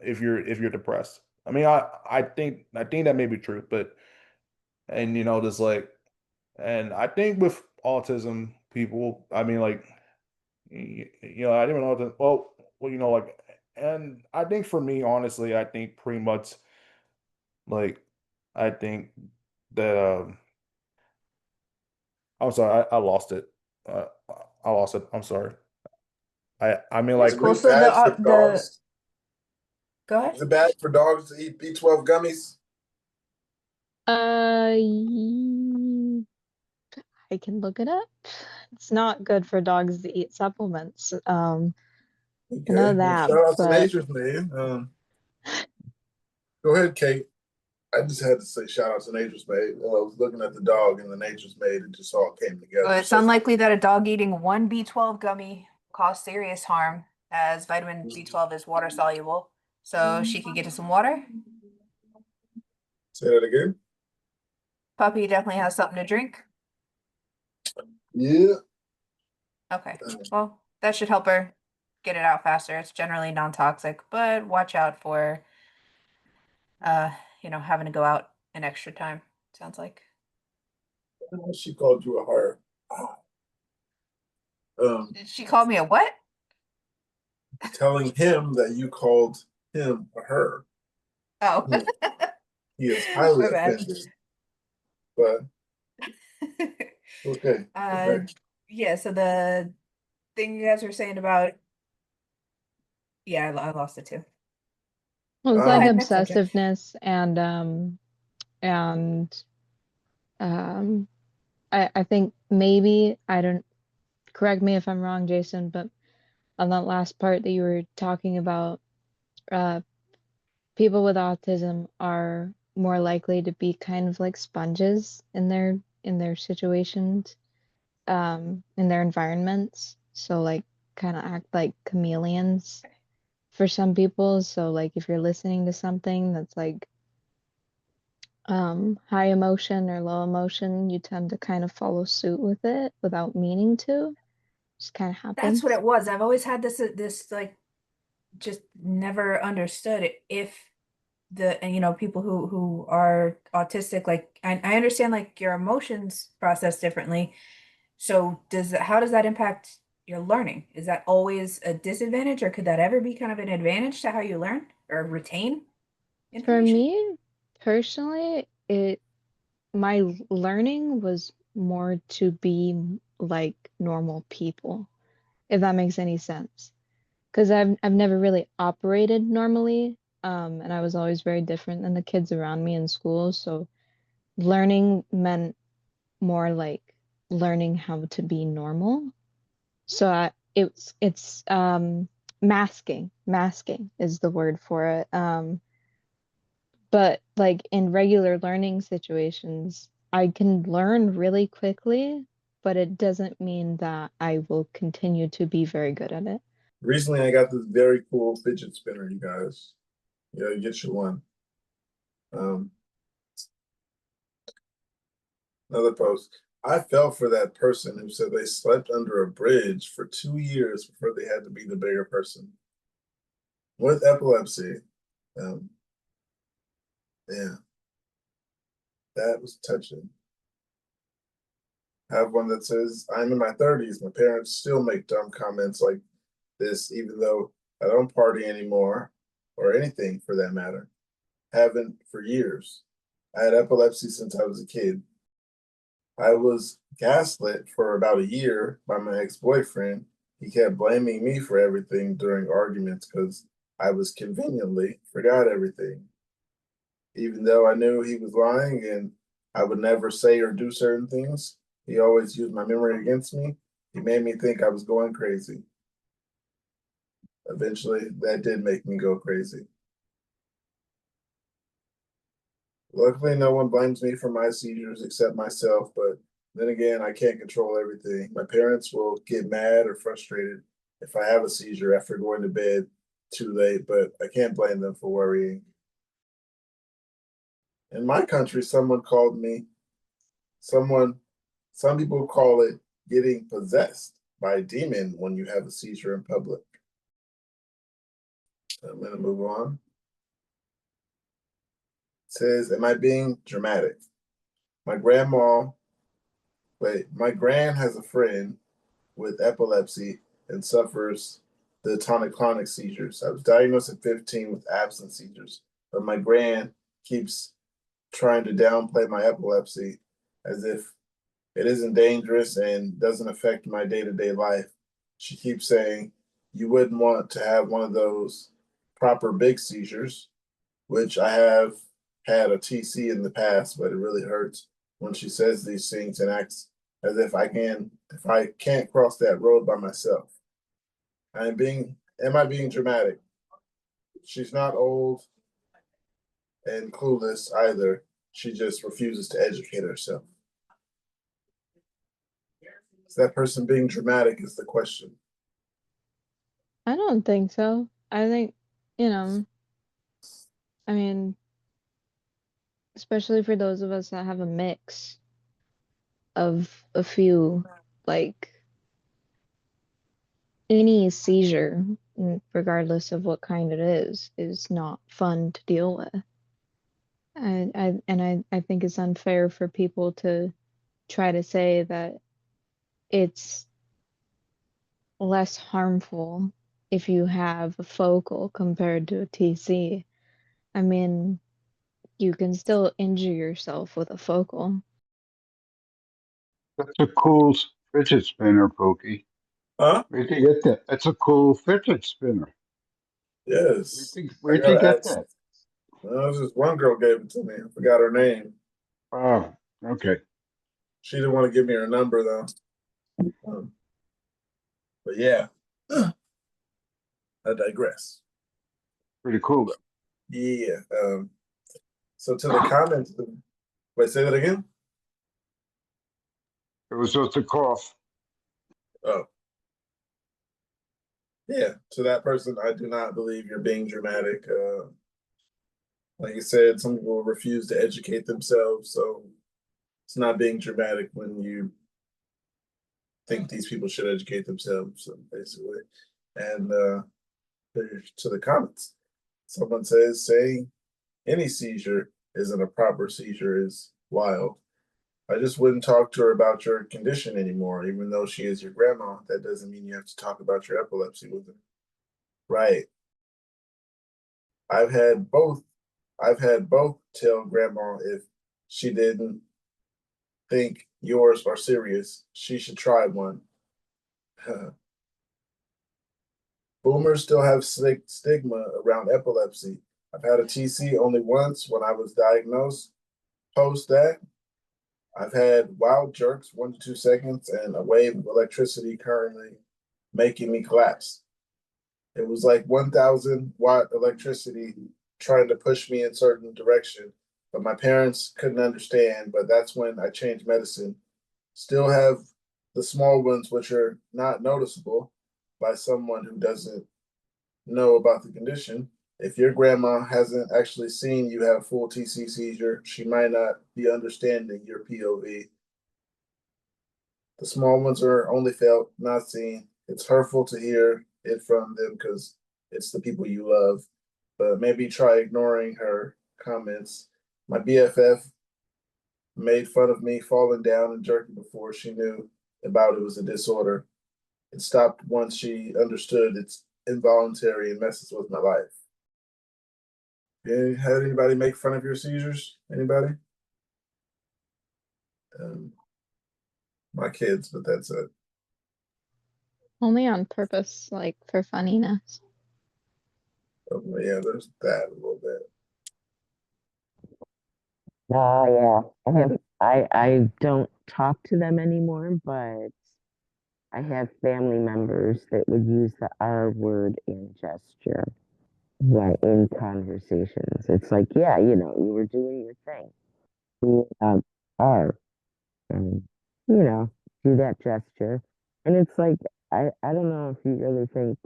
you're depressed. I mean, I think that may be true, but and just like and I think with autism people, I mean like I didn't know that like and I think for me, honestly, I think pretty much like I think that I'm sorry, I lost it. Uh, I lost it. I'm sorry. I mean That's like cool. Is it So bad for the dogs? go ahead. Is it bad for dogs to eat B12 gummies? I can look it up. It's not good for dogs to eat supplements. I know Okay. Well, that, shout out to but Nature's Man. Go ahead, Kate. I just had to say shout out to Nature's Maid. I was looking at the dog and the Nature's Maid, it just all came together. It's unlikely that a dog eating one B12 gummy cause serious harm, as vitamin B12 is water soluble. So she could get to some water. Say that again. Puppy definitely has something to drink. Yeah. Okay. Well, that should help her get it out faster. It's generally non-toxic, but watch out for uh, having to go out an extra time, sounds like. She called you a her. Did she call me a what? Telling him that you called him a her. Oh. He is highly My bad. offended. But okay. Okay. Yeah, so the thing you guys were saying about, yeah, I lost it too. it was Go like Um, ahead, next subject. obsessiveness and um I think maybe I don't correct me if I'm wrong, Jason, but on that last part that you were talking about, uh people with autism are more likely to be kind of like sponges in their situations, in their environments. So like kind of act like chameleons for some people. So like if you're listening to something that's like high emotion or low emotion, you tend to kind of follow suit with it without meaning to. Just kind of That's what happens. it was. I've always had this like just never understood it. If the and people who are autistic, like I understand like your emotions process differently. So how does that impact your learning? Is that always a disadvantage, or could that ever be kind of an advantage to how you learn or retain For information? me, personally, it my learning was more to be like normal people, if that makes any sense. Because I've never really operated normally, and I was always very different than the kids around me in school. So learning meant more like learning how to be normal. So it's masking is the word for it. But like in regular learning situations, I can learn really quickly, but it doesn't mean that I will continue to be very good at it. recently I got this very cool fidget spinner, you guys. Yeah, you get you one. Um, Another post. I fell for that person who said they slept under a bridge for 2 years before they had to be the bigger person. With epilepsy, um, yeah, that was touching. I have one that says, I'm in my 30s. My parents still make dumb comments like this, even though I don't party anymore or anything for that matter. Haven't for years. I had epilepsy since I was a kid. I was gaslit for about a year by my ex-boyfriend. He kept blaming me for everything during arguments because I was conveniently forgot everything. Even though I knew he was lying and I would never say or do certain things, he always used my memory against me. He made me think I was going crazy. Eventually, that did make me go crazy. Luckily, no one blames me for my seizures except myself, but then again, I can't control everything. My parents will get mad or frustrated if I have a seizure after going to bed too late, but I can't blame them for worrying. In my country, someone called me, someone, some people call it getting possessed by a demon when you have a seizure in public. I'm going to move on. It says, am I being dramatic? My grandma, my gran has a friend with epilepsy and suffers the tonic-clonic seizures. I was diagnosed at 15 with absent seizures, but my gran keeps trying to downplay my epilepsy as if it isn't dangerous and doesn't affect my day-to-day life. She keeps saying, you wouldn't want to have one of those proper big seizures, which I have had a TC in the past, but it really hurts when she says these things and acts as if I can't cross that road by myself. Am I being dramatic? She's not old and clueless either. She just refuses to educate herself. Is that person being dramatic is the question. I don't think so. I think, you know, I mean, especially for those of us that have a mix of a few, like any seizure, regardless of what kind it is not fun to deal with. I think it's unfair for people to try to say that it's less harmful if you have a focal compared to a TC. I mean, you can still injure yourself with a focal. That's a cool fidget spinner, Pokey. Huh? Where'd you get that? That's a cool fidget spinner. Yes. Where'd you get that? Well, just one girl gave it to me. I forgot her name. Oh, okay. She didn't want to give me her number though. But yeah, I digress. Pretty cool though. Yeah. So to the comments, wait, say that again. It was just a cough. Oh, yeah. To that person, I do not believe you're being dramatic. Like you said, some people refuse to educate themselves, so it's not being dramatic when you think these people should educate themselves, basically. And to the comments, someone says saying any seizure isn't a proper seizure is wild. I just wouldn't talk to her about your condition anymore, even though she is your grandma. That doesn't mean you have to talk about your epilepsy with her. Right. I've had both. I've had both tell grandma if she didn't think yours are serious, she should try one. Boomers still have stigma around epilepsy. I've had a TC only once when I was diagnosed. Post that, I've had wild jerks, 1 to 2 seconds, and a wave of electricity currently making me collapse. It was like 1,000 watt electricity trying to push me in certain direction, but my parents couldn't understand. But that's when I changed medicine. Still have the small ones, which are not noticeable by someone who doesn't know about the condition. If your grandma hasn't actually seen you have full TC seizure, she might not be understanding your POV. The small ones are only felt, not seen. It's hurtful to hear it from them because it's the people you love. But maybe try ignoring her comments. My BFF made fun of me falling down and jerking before she knew about it was a disorder. It stopped once she understood it's involuntary and messes with my life. You had anybody make fun of your seizures? Anybody? My kids, but that's it. Only on purpose, like for funniness. Oh, yeah, there's that a little bit. Oh yeah. I don't talk to them anymore, but I have family members that would use the R word in gesture. Yeah, in conversations. It's like, yeah, you were doing your thing. We are, and, you know, do that gesture. And it's like, I don't know if you really think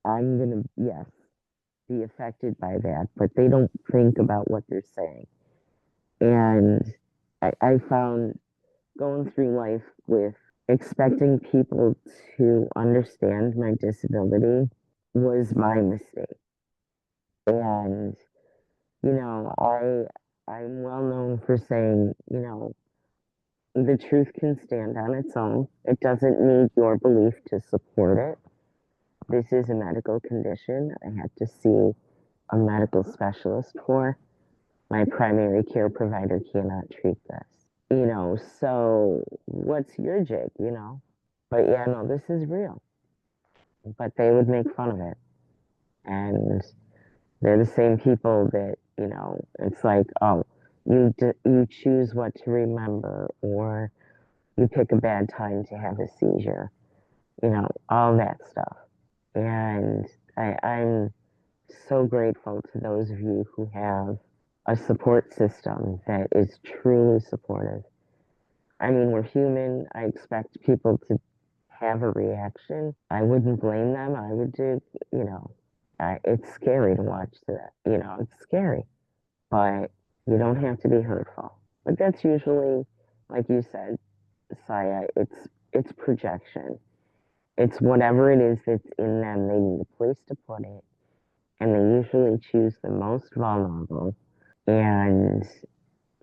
I'm gonna, yes, be affected by that, but they don't think about what they're saying. And I found going through life with expecting people to understand my disability was my mistake. And, I'm well known for saying, the truth can stand on its own. It doesn't need your belief to support it. This is a medical condition I had to see a medical specialist for. My primary care provider cannot treat this. So what's your jig? But yeah, no, this is real. But they would make fun of it. And they're the same people that, it's like, oh, you choose what to remember, or you pick a bad time to have a seizure, all that stuff. And I'm so grateful to those of you who have a support system that is truly supportive. I mean, we're human. I expect people to have a reaction. I wouldn't blame them. I would do, it's scary to watch that. It's scary, but you don't have to be hurtful. But that's usually, like you said, Saya, it's projection. It's whatever it is that's in them. They need a place to put it, and they usually choose the most vulnerable. And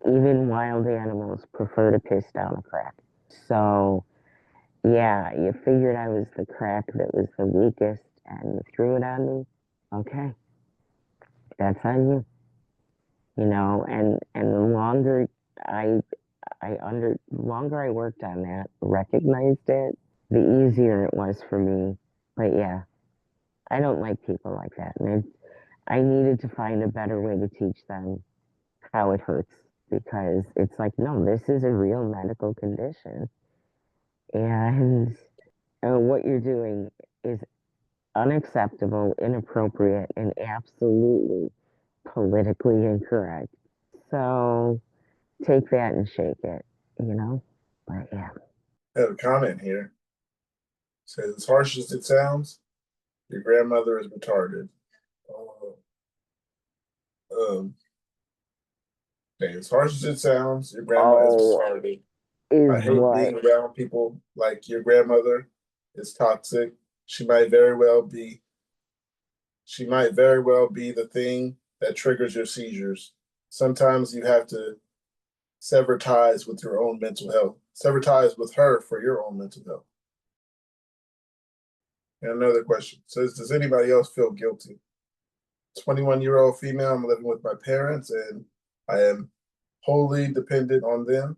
even wild animals prefer to piss down a crack. So, yeah, you figured I was the crack that was the weakest and you threw it on me. Okay, that's on you. And the longer I the longer I worked on that, recognized it, the easier it was for me. But yeah, I don't like people like that. And I needed to find a better way to teach them how it hurts, because it's like, no, this is a real medical condition. And what you're doing is unacceptable, inappropriate, and absolutely politically incorrect. So take that and shake it. But yeah. I have a comment here. It says, as harsh as it sounds, your grandmother is retarded. Um, okay, as harsh as it sounds, your grandma is retarded. I Is hate what? being around people like your grandmother. Is toxic. She might very well be. She might very well be the thing that triggers your seizures. Sometimes you have to sever ties with your own mental health. Sever ties with her for your own mental health. And another question says, does anybody else feel guilty? 21-year-old female, I'm living with my parents and I am wholly dependent on them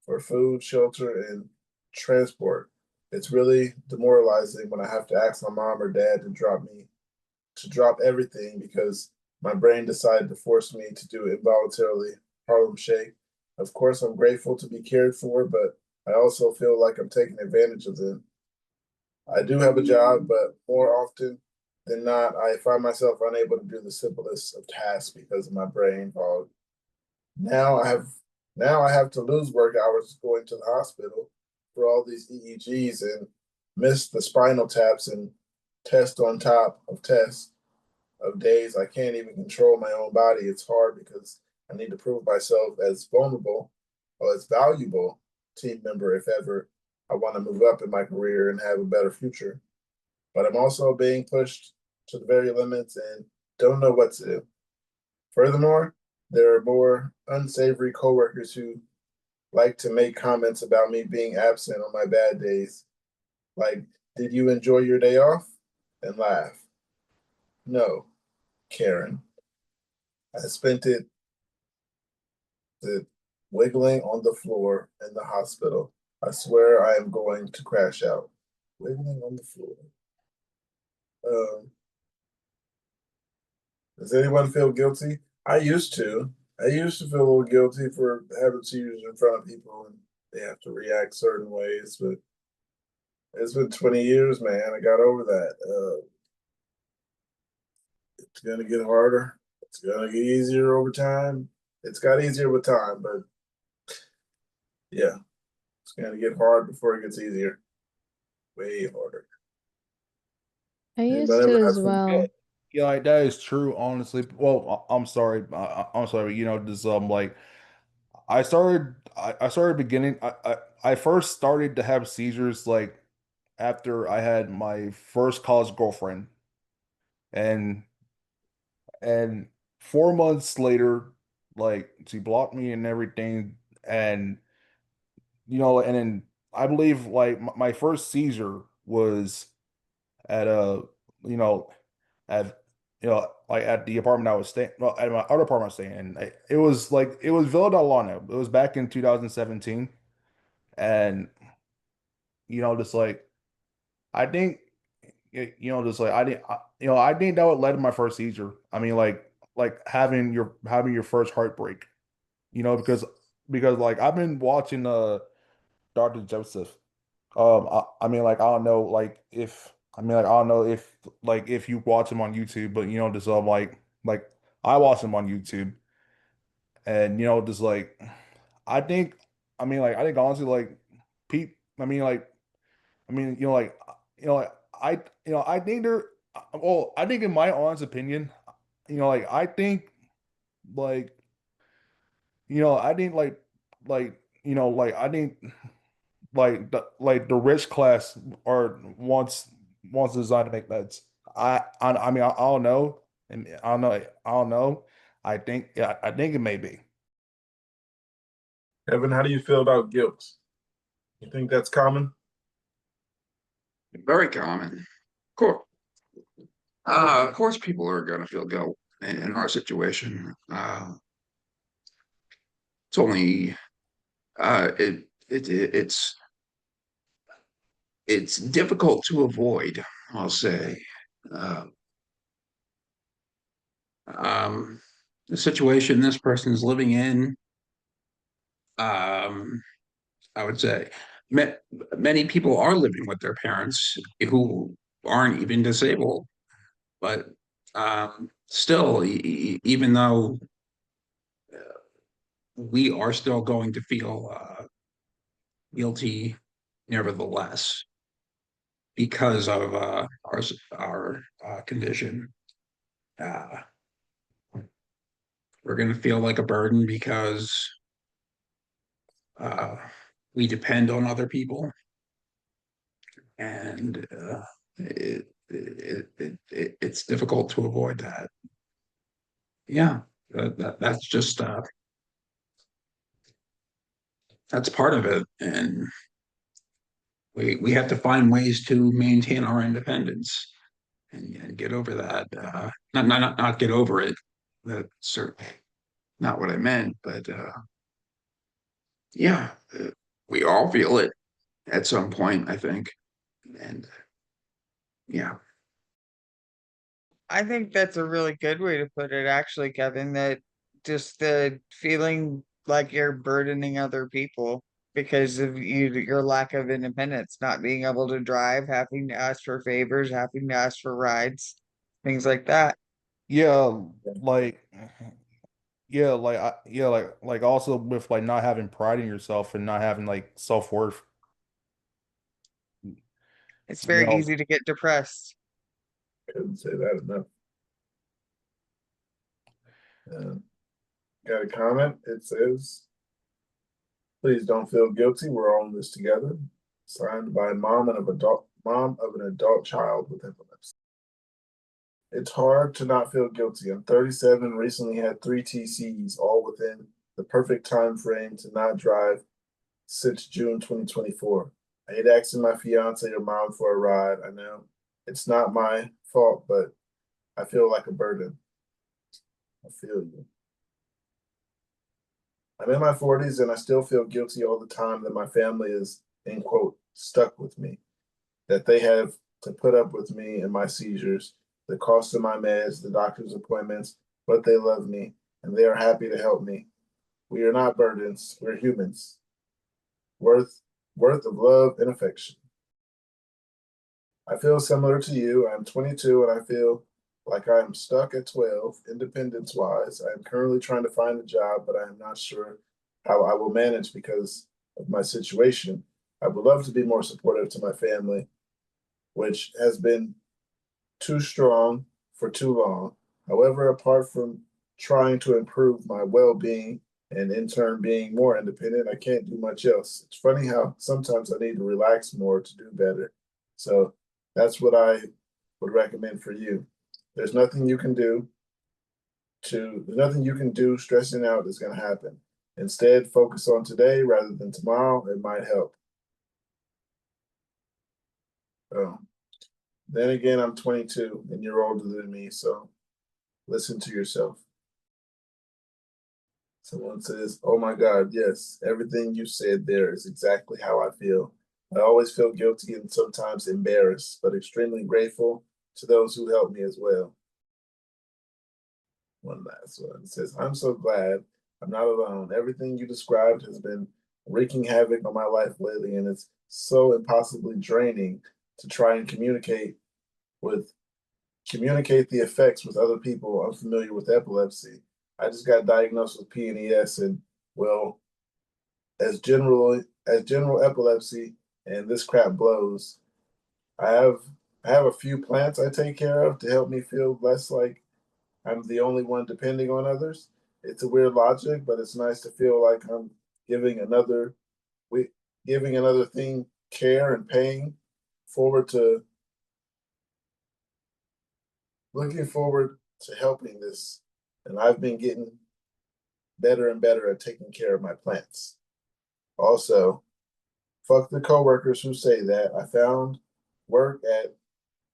for food, shelter, and transport. It's really demoralizing when I have to ask my mom or dad to drop everything because my brain decided to force me to do involuntarily Harlem Shake. Of course, I'm grateful to be cared for, but I also feel like I'm taking advantage of them. I do have a job, but more often than not, I find myself unable to do the simplest of tasks because of my brain fog. Now I have now I have to lose work hours going to the hospital for all these EEGs and miss the spinal taps and test on top of tests of days I can't even control my own body. It's hard because I need to prove myself as vulnerable or as valuable team member if ever I want to move up in my career and have a better future. But I'm also being pushed to the very limits and don't know what to do. Furthermore, there are more unsavory coworkers who like to make comments about me being absent on my bad days. Like, did you enjoy your day off? And laugh. No, Karen. I spent it wiggling on the floor in the hospital. I swear I am going to crash out. Wiggling on the floor. Um, does anyone feel guilty? I used to. I used to feel a little guilty for having seizures in front of people and they have to react certain ways, but it's been 20 years, man. I got over that. It's gonna get harder. It's gonna get easier over time. It's got easier with time, but yeah, it's gonna get hard before it gets easier. Way harder. I used Anybody to ever as have well. Yeah, like, that is true, honestly. Well, I'm sorry. I'm sorry. Just like I started beginning. I first started to have seizures like after I had my first college girlfriend, and and 4 months later, like she blocked me and everything, and and then I believe like my first seizure was at you know, at like at the apartment I was staying, well, at my other apartment I was staying in. It was like it was Villa Lana. It was back in 2017, and just like I think, just like I think that would led to my first seizure. I mean, like having your first heartbreak, because like I've been watching Dr. Joseph. I mean, like I don't know, like if I mean, like I don't know if like if you watch him on YouTube, but just like I watch him on YouTube, and just like I think, I think honestly, like Pete, like like I I think there, well, I think in my honest opinion, like I think like I think like I think like the rich class are wants designed to make meds. I mean I don't know, and I don't know. I think, yeah, I think it may be. Evan, how do you feel about guilt? You think that's common? Very common. Of course, people are going to feel guilt in our situation. It's only it's difficult to avoid, I'll say. Uh, the situation this person is living in, um, I would say ma many people are living with their parents who aren't even disabled, but still, even though we are still going to feel guilty nevertheless because of our condition. Uh, we're going to feel like a burden because uh, we depend on other people, and it's difficult to avoid that. Yeah, that's just that's part of it, and we have to find ways to maintain our independence and get over that. Not get over it. That's certainly not what I meant, but yeah, we all feel it at some point, I think, and yeah. I think that's a really good way to put it, actually, Kevin, that just the feeling like you're burdening other people because of your lack of independence, not being able to drive, having to ask for favors, having to ask for rides, things like that. Yeah, like like also with like not having pride in yourself and not having like self-worth. It's You very know, easy to get depressed. Couldn't say that enough. Got a comment? It says, "Please don't feel guilty. We're all in this together." Signed by mom of an adult child with epilepsy. It's hard to not feel guilty. I'm 37, recently had 3 TCs, all within the perfect time frame to not drive since June 2024. I hate asking my fiance or mom for a ride. I know it's not my fault, but I feel like a burden. I feel you. I'm in my 40s and I still feel guilty all the time that my family is, in quote, stuck with me, that they have to put up with me and my seizures, the cost of my meds, the doctor's appointments, but they love me and they are happy to help me. We are not burdens, we're humans, worth of love and affection. I feel similar to you. I'm 22 and I feel like I am stuck at 12, independence wise. I am currently trying to find a job, but I am not sure how I will manage because of my situation. I would love to be more supportive to my family, which has been too strong for too long. However, apart from trying to improve my well being and in turn being more independent, I can't do much else. It's funny how sometimes I need to relax more to do better. So that's what I would recommend for you. There's nothing you can do there's nothing you can do. Stressing out is going to happen. Instead, focus on today rather than tomorrow. It might help. Then again, I'm 22 and you're older than me, so listen to yourself. Someone says, "Oh my God, yes, everything you said there is exactly how I feel. I always feel guilty and sometimes embarrassed, but extremely grateful to those who helped me as well." One last one. It says, "I'm so glad I'm not alone. Everything you described has been wreaking havoc on my life lately, and it's so impossibly draining to try and communicate the effects with other people unfamiliar with epilepsy. I just got diagnosed with PNES, and well, as general epilepsy, and this crap blows. I have a few plants I take care of to help me feel less like I'm the only one depending on others. It's a weird logic, but it's nice to feel like I'm giving another thing care and paying forward to looking forward to helping this. And I've been getting better and better at taking care of my plants. Also, fuck the coworkers who say that. I found work at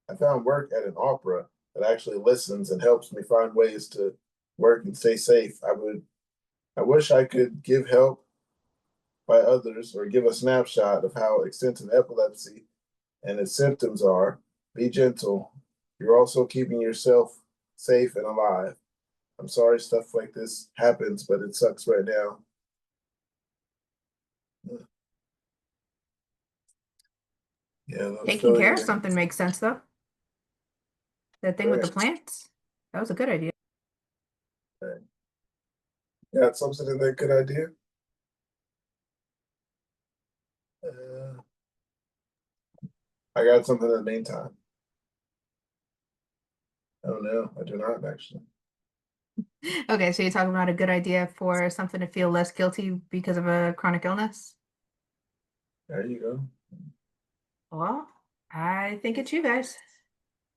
an opera that actually listens and helps me find ways to work and stay safe. I wish I could give help by others or give a snapshot of how extensive epilepsy and its symptoms are. Be gentle. You're also keeping yourself safe and alive. I'm sorry stuff like this happens, but it sucks right now. Yeah, Taking care of something makes sense though. That thing with the Right. plants, that was a good idea. Right. Got something in that good idea? I got something in the meantime. Oh no, I do not actually. Okay, so you're talking about a good idea for something to feel less guilty because of a chronic illness? There you go. Well, I think it's you guys.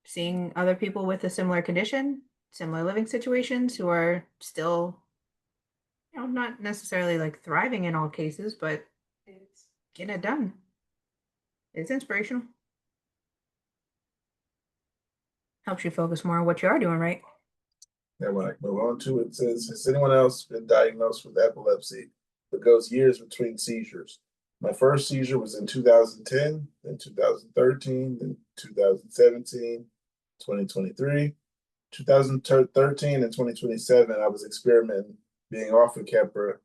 Seeing other people with a similar condition, similar living situations who are still, not necessarily like thriving in all cases, but it's getting it done. It's inspirational. Helps you focus more on what you are doing right. And when I move on to it, says, has anyone else been diagnosed with epilepsy that goes years between seizures? My first seizure was in 2010, then 2013, then 2017, 2023. 2013 and 2027, I was experimenting being off of Keppra.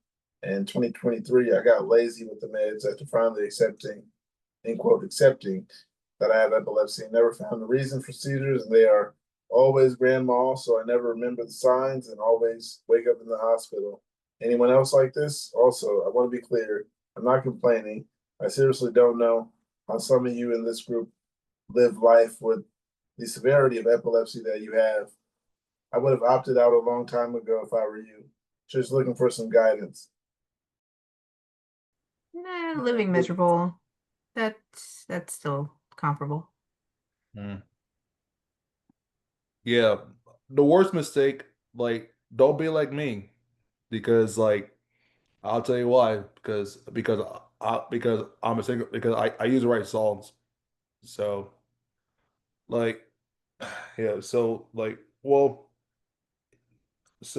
And 2023, I got lazy with the meds after finally accepting that I have epilepsy. Never found a reason for seizures, and they are always grand mal, so I never remember the signs and always wake up in the hospital. Anyone else like this? Also, I want to be clear, I'm not complaining. I seriously don't know how some of you in this group live life with the severity of epilepsy that you have. I would have opted out a long time ago if I were you. Just looking for some guidance. Nah, living miserable. That's still comparable. Yeah, the worst mistake, like, don't be like me, because like I'll tell you why. Because I'm a singer, because I use the right songs. So like, yeah. So well, just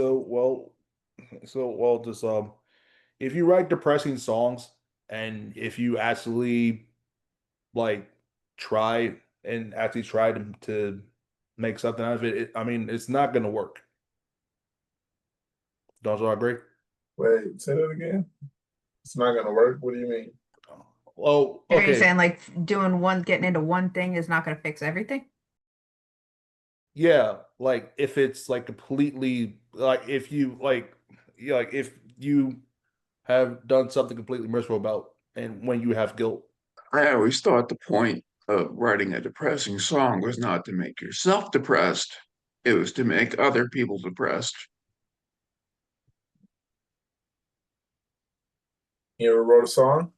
if you write depressing songs, and if you actually like try to make something out of it, I mean, it's not gonna work. Don't you agree? Wait, say that again. It's not gonna work. What do you mean? Well, Are you okay. saying like getting into one thing is not going to fix everything? Yeah, like if it's like completely like if you like like if you have done something completely miserable about and when you have guilt. I always thought the point of writing a depressing song was not to make yourself depressed, it was to make other people depressed. You ever wrote a song?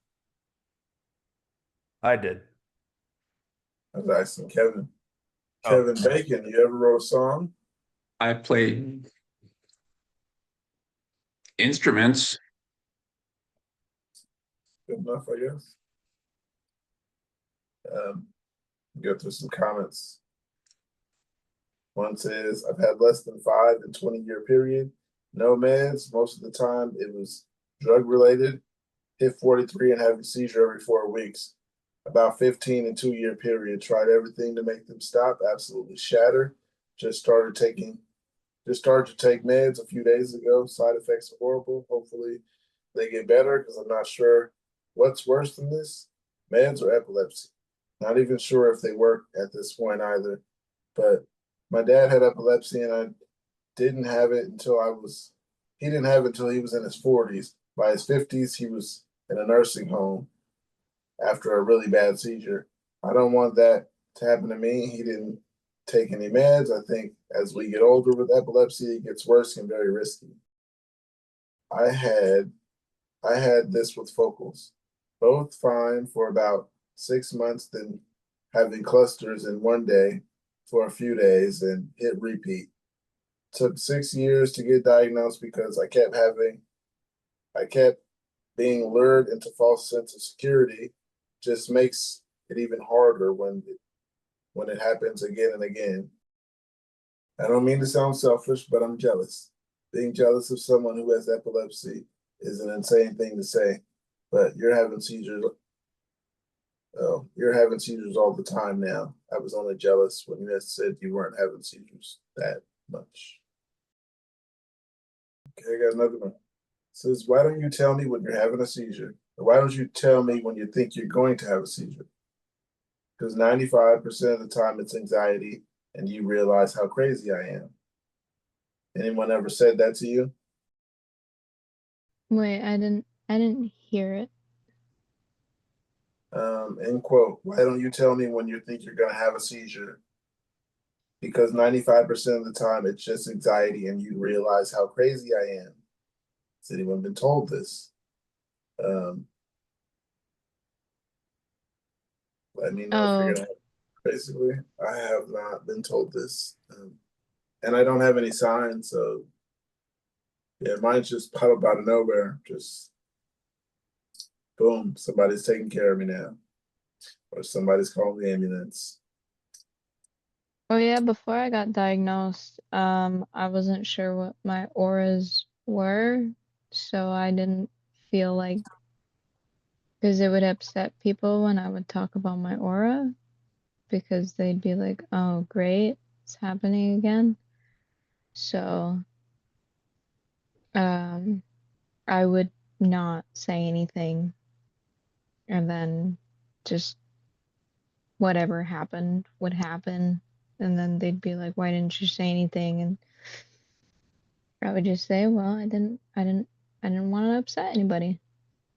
I did. I was asking Kevin. Oh. Kevin Bacon, you ever wrote a song? I played instruments. Good enough, I guess. Go through some comments. One says, I've had less than 5 in 20-year period. No meds. Most of the time it was drug related. Hit 43 and have a seizure every 4 weeks. About 15 in 2-year period. Tried everything to make them stop. Absolutely shattered. Just started to take meds a few days ago. Side effects are horrible. Hopefully they get better because I'm not sure what's worse than this, meds or epilepsy. Not even sure if they work at this point either. But my dad had epilepsy and I didn't have it until he didn't have it until he was in his 40s. By his 50s, he was in a nursing home after a really bad seizure. I don't want that to happen to me. He didn't take any meds. I think as we get older with epilepsy, it gets worse and very risky. I had this with focals, both fine for about 6 months, then having clusters in one day for a few days and hit repeat. Took 6 years to get diagnosed because I kept being lured into false sense of security. Just makes it even harder when it happens again and again. I don't mean to sound selfish, but I'm jealous. Being jealous of someone who has epilepsy is an insane thing to say, but you're having seizures. Oh, you're having seizures all the time now. I was only jealous when you had said you weren't having seizures that much. Okay, I got another one. It says, why don't you tell me when you're having a seizure? Or why don't you tell me when you think you're going to have a seizure? Because 95% of the time it's anxiety and you realize how crazy I am. Anyone ever said that to you? Wait, I didn't hear it. End quote. Why don't you tell me when you think you're going to have a seizure? Because 95% of the time it's just anxiety and you realize how crazy I am. Has anyone been told this? Let me know if you're Oh, gonna. Basically, I have not been told this, and I don't have any signs. So, yeah, mine's just pop up out of nowhere. Just boom, somebody's taking care of me now, or somebody's calling the ambulance. oh yeah, before I got diagnosed, I wasn't sure what my auras were, so I didn't feel like, because it would upset people when I would talk about my aura, because they'd be like, oh, great, it's happening again. So, I would not say anything, and then just whatever happened would happen, and then they'd be like, why didn't you say anything? And I would just say, well, I didn't want to upset anybody.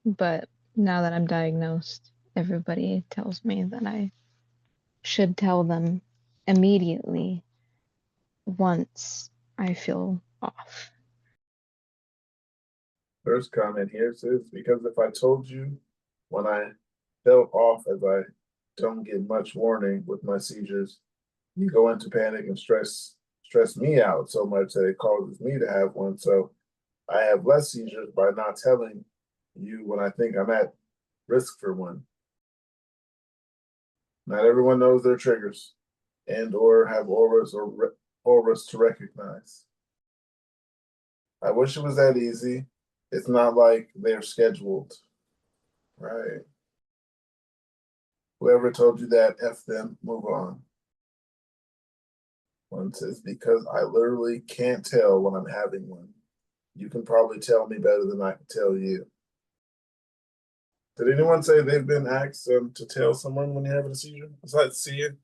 But now that I'm diagnosed, everybody tells me that I should tell them immediately once I feel off. First comment here says, because if I told you when I felt off as I don't get much warning with my seizures, you go into panic and stress me out so much that it causes me to have one. So I have less seizures by not telling you when I think I'm at risk for one. Not everyone knows their triggers and or have auras to recognize. I wish it was that easy. It's not like they're scheduled. Right. Whoever told you that, F them, move on. One says, because I literally can't tell when I'm having one. You can probably tell me better than I can tell you. Did anyone say they've been asked to tell someone when you're having a seizure? Besides see you?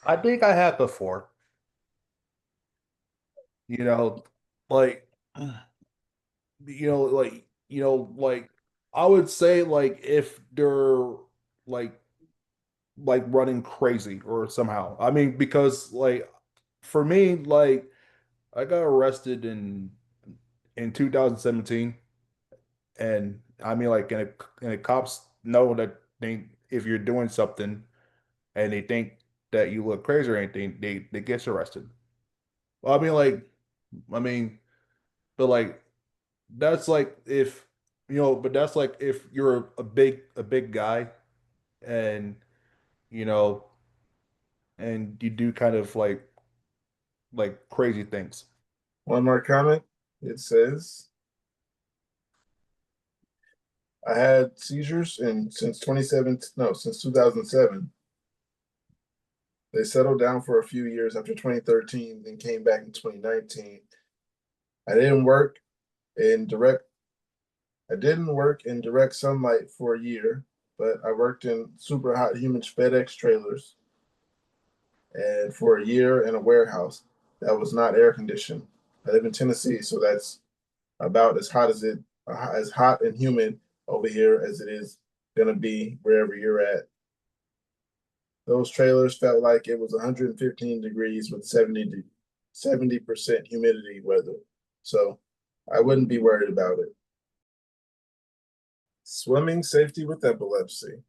I think I have before. you know, like like I would say like if they're like running crazy or somehow. I mean, because like for me, like I got arrested in 2017, and I mean like and the cops know that they if you're doing something and they think that you look crazy or anything, they get you arrested. Well, I mean like I mean, but like that's like if but that's like if you're a big guy and you know and you do kind of like crazy things. One more comment. It says, I had seizures and since 27, no, since 2007. They settled down for a few years after 2013, then came back in 2019. I didn't work in direct I didn't work in direct sunlight for a year, but I worked in super hot humid FedEx trailers and for a year in a warehouse that was not air conditioned. I live in Tennessee, so that's about as hot and humid over here as it is gonna be wherever you're at. Those trailers felt like it was 115 degrees with 70% humidity weather. So I wouldn't be worried about it. Swimming safety with epilepsy.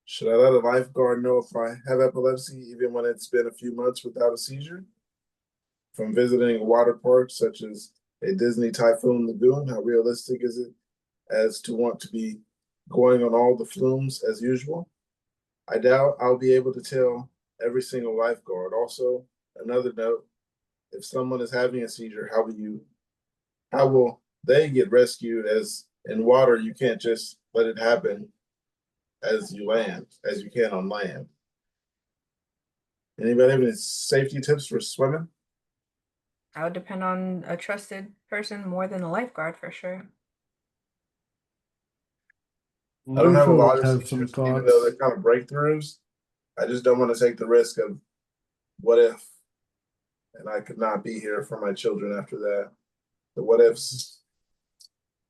Should I let a lifeguard know if I have epilepsy even when it's been a few months without a seizure? From visiting a water park such as a Disney Typhoon Lagoon, how realistic is it as to want to be going on all the flumes as usual? I doubt I'll be able to tell every single lifeguard. Also, another note, if someone is having a seizure, how will they get rescued as in water you can't just let it happen as you can on land. Anybody have any safety tips for swimming? That would depend on a trusted person more than a lifeguard for sure. I don't have a lot Luvo of has some seizures, even though they're thoughts. kind of breakthroughs. I just don't want to take the risk of what if, and I could not be here for my children after that. The what ifs.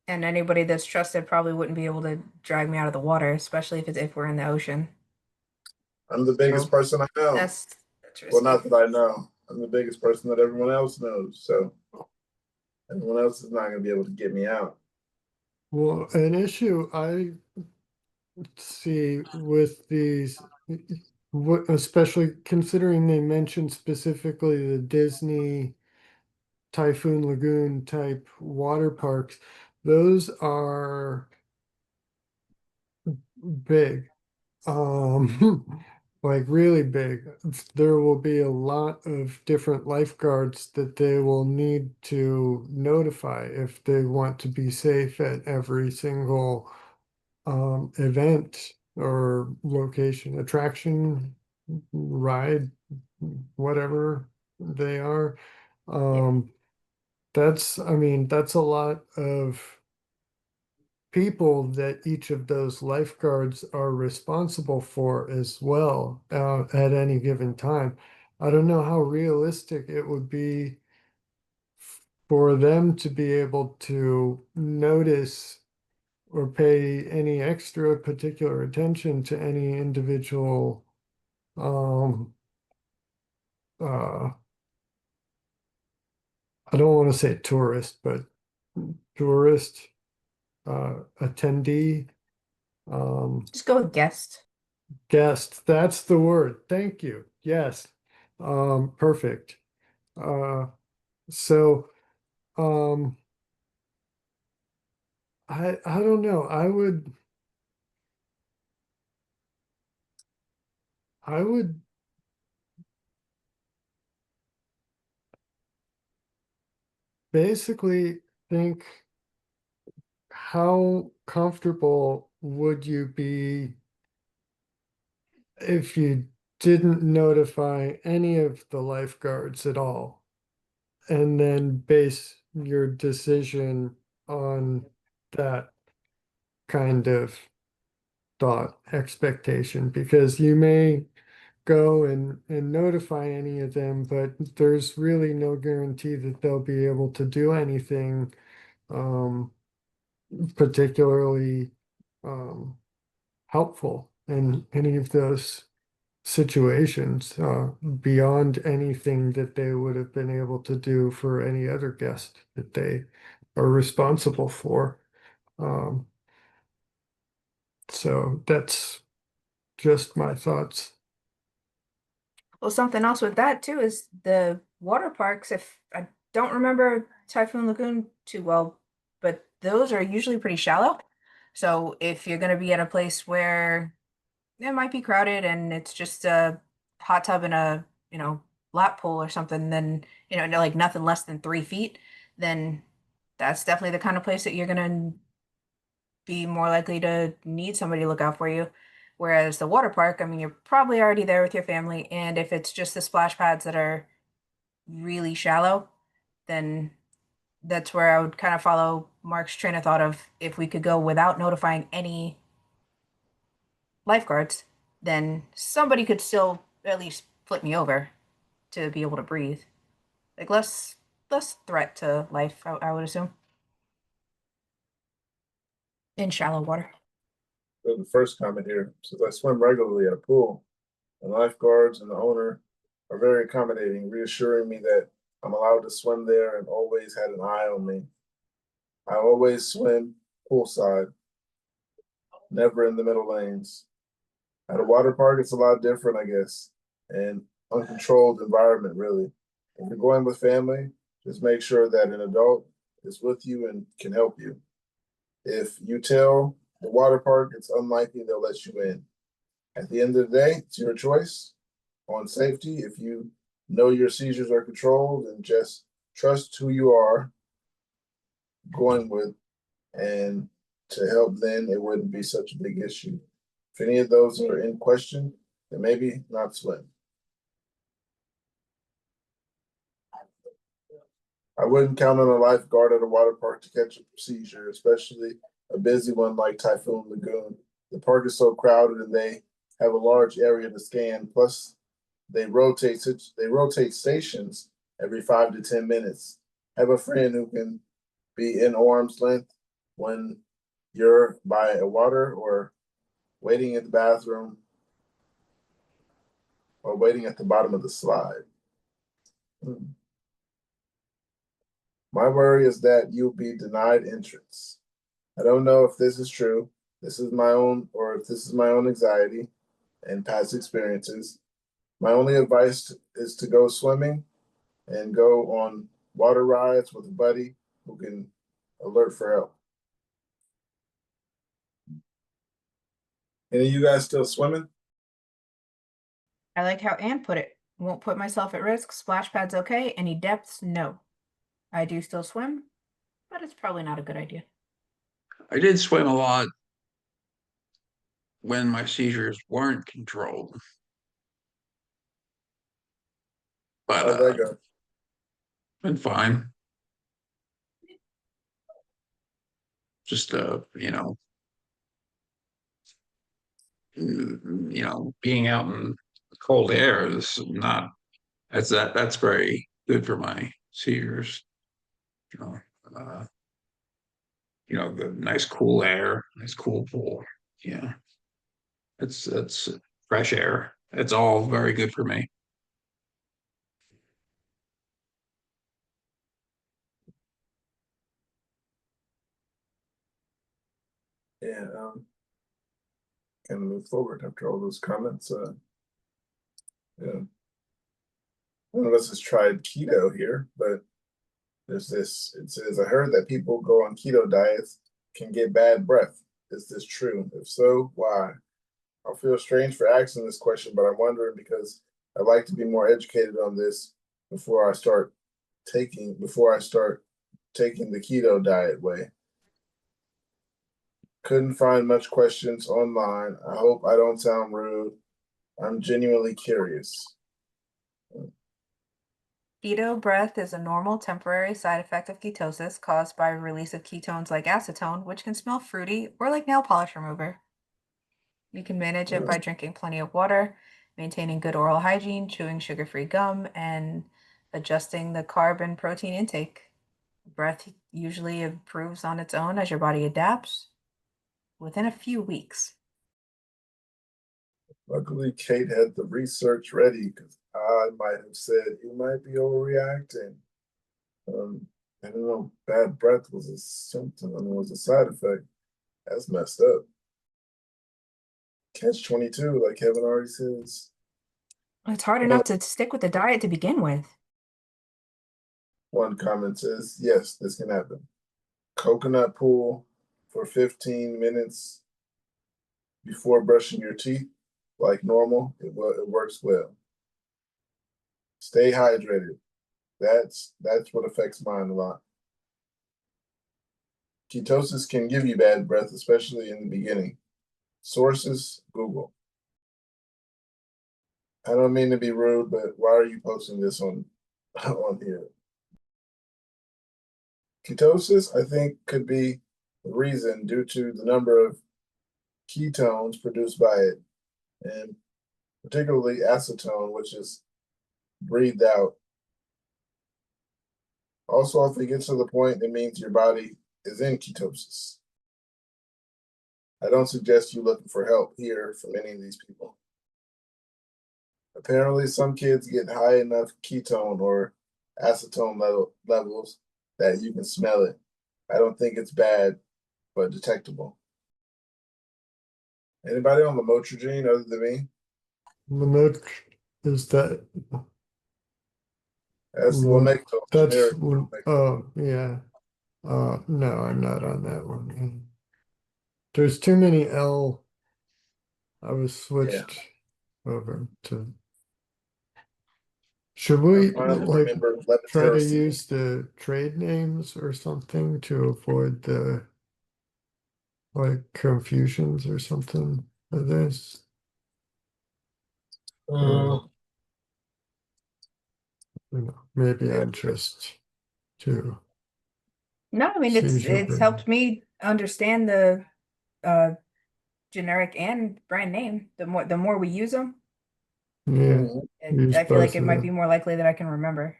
And anybody that's trusted probably wouldn't be able to drag me out of the water, especially if we're in the ocean. I'm the biggest So person I know. that's Well, risky. not that I know. I'm the biggest person that everyone else knows. So everyone else is not going to be able to get me out. Well, an issue I see with these, especially considering they mentioned specifically the Disney Typhoon Lagoon type water parks, those are big. Like really big. There will be a lot of different lifeguards that they will need to notify if they want to be safe at every single event or location, attraction, ride, whatever they are. Yeah. I mean, that's a lot of people that each of those lifeguards are responsible for as well, at any given time. I don't know how realistic it would be for them to be able to notice or pay any extra particular attention to any individual um uh I don't want to say tourist, but tourist attendee, Just go with guest. guest. That's the word. Thank you. Yes. Perfect. Uh so um I don't know. I would basically think, how comfortable would you be if you didn't notify any of the lifeguards at all, and then base your decision on that kind of thought expectation? Because you may go and notify any of them, but there's really no guarantee that they'll be able to do anything particularly helpful in any of those situations beyond anything that they would have been able to do for any other guest that they are responsible for. Um, so that's just my thoughts. Well, something else with that too is the water parks. If I don't remember Typhoon Lagoon too well, but those are usually pretty shallow. So if you're going to be at a place where it might be crowded and it's just a hot tub and a, lap pool or something, then, like nothing less than 3 feet, then that's definitely the kind of place that you're going to be more likely to need somebody to look out for you. Whereas the water park, I mean, you're probably already there with your family, and if it's just the splash pads that are really shallow, then that's where I would kind of follow Mark's train of thought of if we could go without notifying any lifeguards, then somebody could still at least flip me over to be able to breathe. Like less threat to life, I would assume. In shallow water. So the first comment here says I swim regularly at a pool, and lifeguards and the owner are very accommodating, reassuring me that I'm allowed to swim there and always had an eye on me. I always swim poolside, never in the middle lanes. At a water park, it's a lot different, I guess, and uncontrolled environment, really. If you're going with family, just make sure that an adult is with you and can help you. If you tell the water park, it's unlikely they'll let you in. At the end of the day, it's your choice on safety. If you know your seizures are controlled, and just trust who you are going with, and to help, then it wouldn't be such a big issue. If any of those are in question, then maybe not swim. I wouldn't count on a lifeguard at a water park to catch a seizure, especially a busy one like Typhoon Lagoon. The park is so crowded and they have a large area to scan. Plus, they rotate stations every 5 to 10 minutes. Have a friend who can be in arm's length when you're by a water or waiting at the bathroom or waiting at the bottom of the slide. My worry is that you'll be denied entrance. I don't know if this is true. This is my own, or if this is my own anxiety and past experiences. My only advice is to go swimming and go on water rides with a buddy who can alert for help. Any of you guys still swimming? I like how Anne put it. Won't put myself at risk. Splash pads okay. Any depths? No. I do still swim, but it's probably not a good idea. I did swim a lot when my seizures weren't controlled. But How'd that go? been fine. Just being out in cold air is not that's very good for my seizures. You know, uh, the nice cool air, nice cool pool. Yeah, it's fresh air. It's all very good for me. Yeah, can move forward after all those comments. Yeah, none of us has tried keto here, but there's this. It says I heard that people go on keto diets can get bad breath. Is this true? If so, why? I feel strange for asking this question, but I'm wondering because I'd like to be more educated on this before I start taking the keto diet way. Couldn't find much questions online. I hope I don't sound rude. I'm genuinely curious. Keto breath is a normal temporary side effect of ketosis caused by release of ketones like acetone, which can smell fruity or like nail polish remover. You can manage it by drinking plenty of water. maintaining good oral hygiene, chewing sugar-free gum, and adjusting the carb and protein intake. Breath usually improves on its own as your body adapts within a few weeks. Luckily, Kate had the research ready because I might have said you might be overreacting. I don't know, bad breath was a symptom and was a side effect. That's messed up. Catch 22, like Kevin already says. It's hard enough to stick with the diet to begin with. One comment says, yes, this can happen. Coconut pool for 15 minutes before brushing your teeth, like normal, it works well. Stay hydrated. That's what affects mine a lot. Ketosis can give you bad breath, especially in the beginning. Sources, Google. I don't mean to be rude, but why are you posting this on here? Ketosis, I think, could be the reason due to the number of ketones produced by it, and particularly acetone, which is breathed out. Also, if it gets to the point, it means your body is in ketosis. I don't suggest you looking for help here from any of these people. Apparently, some kids get high enough ketone or acetone levels that you can smell it. I don't think it's bad, but detectable. Anybody on lamotrigine other than me? Lamot is that That's Lam- Lamictal. that's Generic. oh yeah. No, I'm not on that one. There's too many L. I was switched over to. Should I we finally like remember try to levetiracetam. use the trade names or something to avoid the like confusions or something of this? Mm, Maybe yeah. I'm just too No, I mean seizure it's helped me understand the uh generic and brand name. The more we use them, Yeah, use I feel like both it of might be them. more likely that I can remember.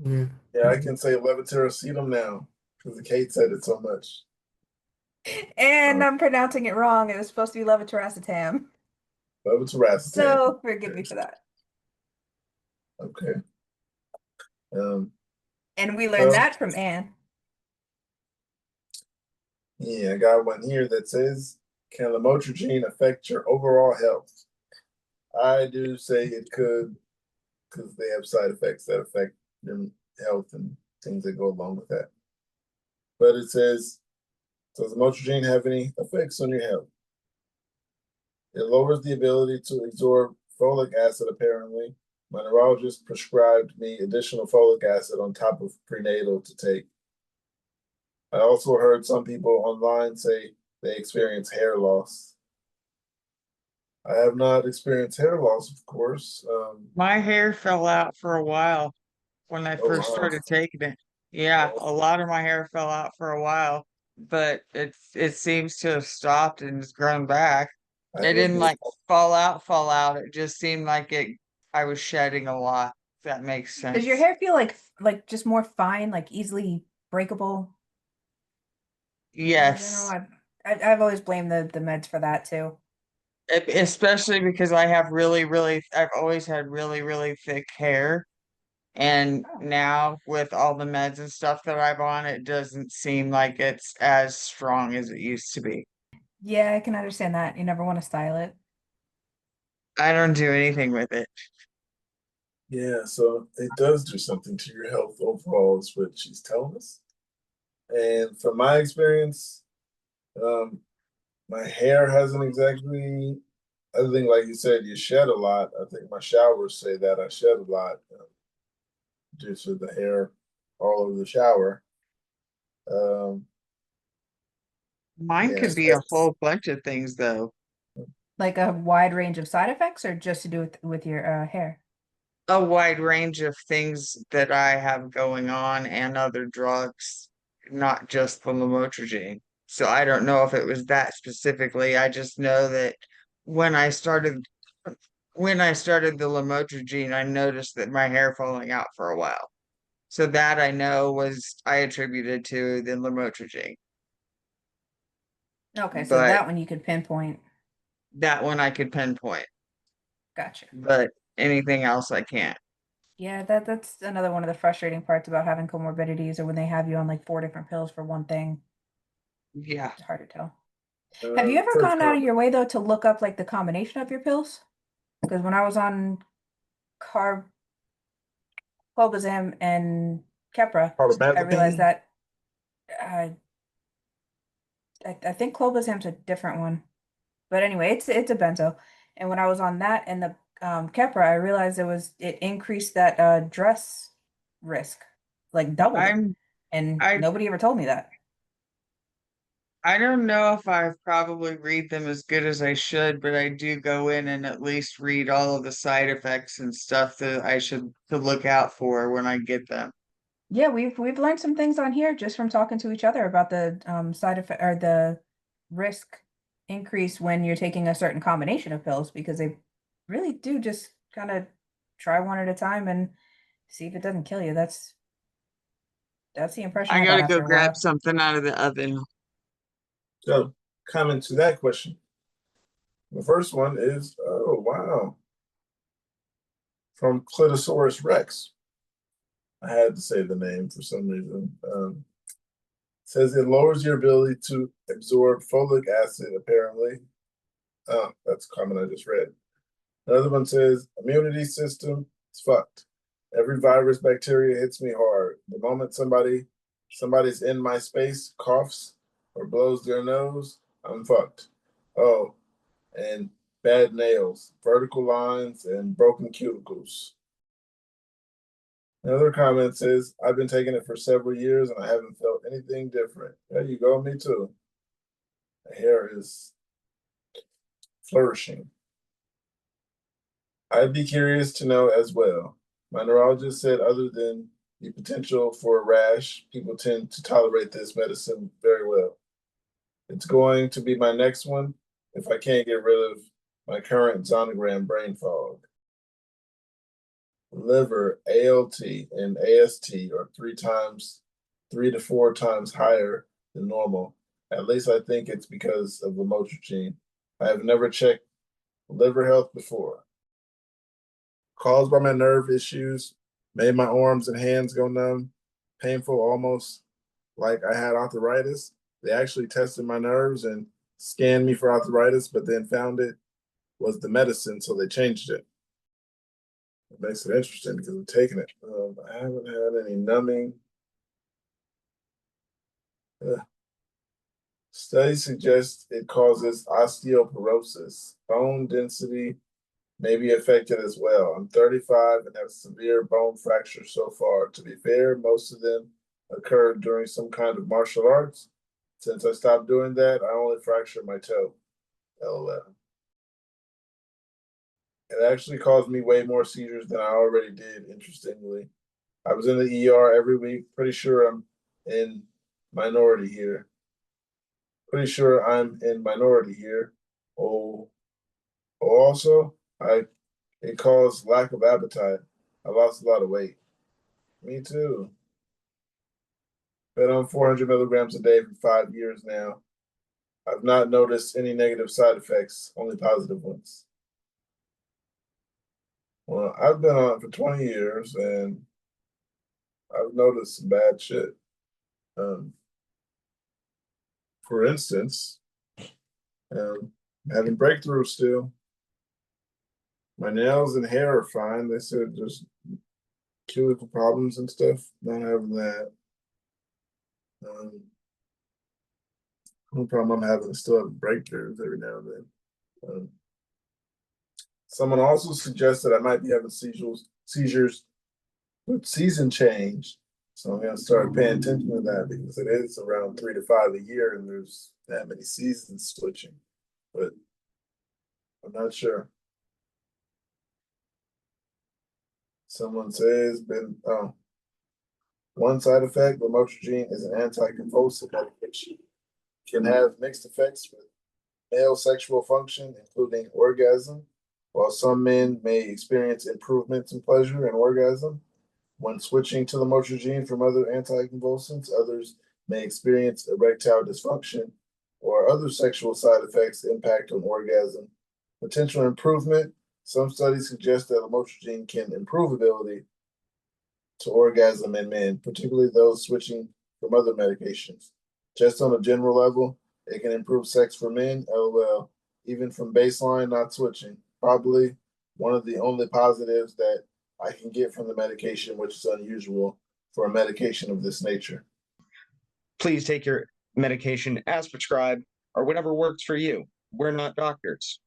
Yeah. Yeah, I can say levetiracetam now because Kate said it so much. And I'm pronouncing it wrong. It was supposed to be levetiracetam. Levetiracetam. So forgive me for that. Okay. Um, And we learned well, that from Anne. yeah, I got one here that says, can lamotrigine affect your overall health? I do say it could because they have side effects that affect your health and things that go along with that. But it says, does lamotrigine have any effects on your health? It lowers the ability to absorb folic acid, apparently. My neurologist prescribed me additional folic acid on top of prenatal to take. I also heard some people online say they experience hair loss. I have not experienced hair loss, of course. My hair fell out for a while when I Oh first wow. started taking it. Yeah, a lot of my hair fell out for a while, but it seems to have stopped and it's grown back. I It have didn't this. like fall out. It just seemed like I was shedding a lot, if that makes Does your sense. hair feel like just more fine, like easily breakable in general? Yes. I've always blamed the meds for that too. Especially because I have I've always had really thick hair. And Oh. now with all the meds and stuff that I'm on, it doesn't seem like it's as strong as it used to be. Yeah, I can understand that. You never want to style it. I don't do anything with it. Yeah, so it does do something to your health overall, is what she's telling us. And from my experience, um, my hair hasn't exactly, other than like you said, you shed a lot. I think my showers say that I shed a lot due to the hair all over the shower. Um, Mine yeah, could be a whole bunch of things though. Like a wide range of side effects, or just to do with your hair? A wide range of things that I have going on and other drugs, not just the lamotrigine. So I don't know if it was that specifically. I just know that when I started when I started the lamotrigine, I noticed that my hair falling out for a while. So that I know was I attributed to the lamotrigine, Okay, so but that one you could pinpoint. that one I could pinpoint, Gotcha. but anything else I can't. Yeah, that's another one of the frustrating parts about having comorbidities, or when they have you on like 4 different pills for one thing. Yeah. It's hard to tell. Have you ever First gone out of comment. your way though to look up like the combination of your pills? Because when I was on carb clobazam and Keppra, I realized Carbamazepine? that uh, I think clobazam's a different one. But anyway, it's a benzo. And when I was on that and the Keppra, I realized it increased that dress risk, like doubled it. I'm And I nobody ever told me that. I don't know if I probably read them as good as I should, but I do go in and at least read all of the side effects and stuff that I should to look out for when I get them. Yeah, we've learned some things on here just from talking to each other about the side effect or the risk increase when you're taking a certain combination of pills, because they really do just kind of try one at a time and see if it doesn't kill you. That's the impression I I got gotta go after a grab while. something out of the oven. So, comment to that question. The first one is, oh wow, from Clitosaurus Rex. I had to say the name for some reason. Says it lowers your ability to absorb folic acid, apparently. Oh, that's a comment I just read. Another one says immunity system is fucked. Every virus, bacteria hits me hard. The moment somebody's in my space, coughs or blows their nose, I'm fucked. Oh, and bad nails, vertical lines, and broken cuticles. Another comment says, I've been taking it for several years and I haven't felt anything different. There you go, me too. The hair is flourishing. I'd be curious to know as well. My neurologist said, other than the potential for a rash, people tend to tolerate this medicine very well. It's going to be my next one if I can't get rid of my current Zonogram brain fog. Liver, ALT, and AST are 3 to 4 times higher than normal. At least I think it's because of lamotrigine. I have never checked liver health before. Caused by my nerve issues, made my arms and hands go numb, painful almost like I had arthritis. They actually tested my nerves and scanned me for arthritis, but then found it was the medicine, so they changed it. It makes it interesting because I'm taking it. I haven't had any numbing. Studies suggest it causes osteoporosis. Bone density may be affected as well. I'm 35 and have severe bone fractures so far. To be fair, most of them occurred during some kind of martial arts. Since I stopped doing that, I only fractured my toe. LOL. It actually caused me way more seizures than I already did, interestingly. I was in the ER every week. Pretty sure I'm in minority here. Oh, also, it caused lack of appetite. I lost a lot of weight. Me too. Been on 400 milligrams a day for 5 years now. I've not noticed any negative side effects, only positive ones. Well, I've been on it for 20 years and I've noticed some bad shit. For instance, having breakthroughs still. My nails and hair are fine. They said just cuticle problems and stuff. Not having that. No problem I'm having still having breakthroughs every now and then. Someone also suggested I might be having seizures with season change. So I'm gonna start paying attention to that because it is around 3 to 5 a year and there's that many seasons switching. But I'm not sure. Someone says one side effect, lamotrigine is an anticonvulsant medication. Can have mixed effects with male sexual function, including orgasm, While some men may experience improvements in pleasure and orgasm when switching to lamotrigine from other anticonvulsants, others may experience erectile dysfunction or other sexual side effects impact on orgasm. Potential improvement. Some studies suggest that lamotrigine can improve ability to orgasm in men, particularly those switching from other medications. Just on a general level, it can improve sex for men, LOL, even from baseline, not switching. Probably one of the only positives that I can get from the medication, which is unusual for a medication of this nature. Please take your medication as prescribed or whatever works for you. We're not doctors.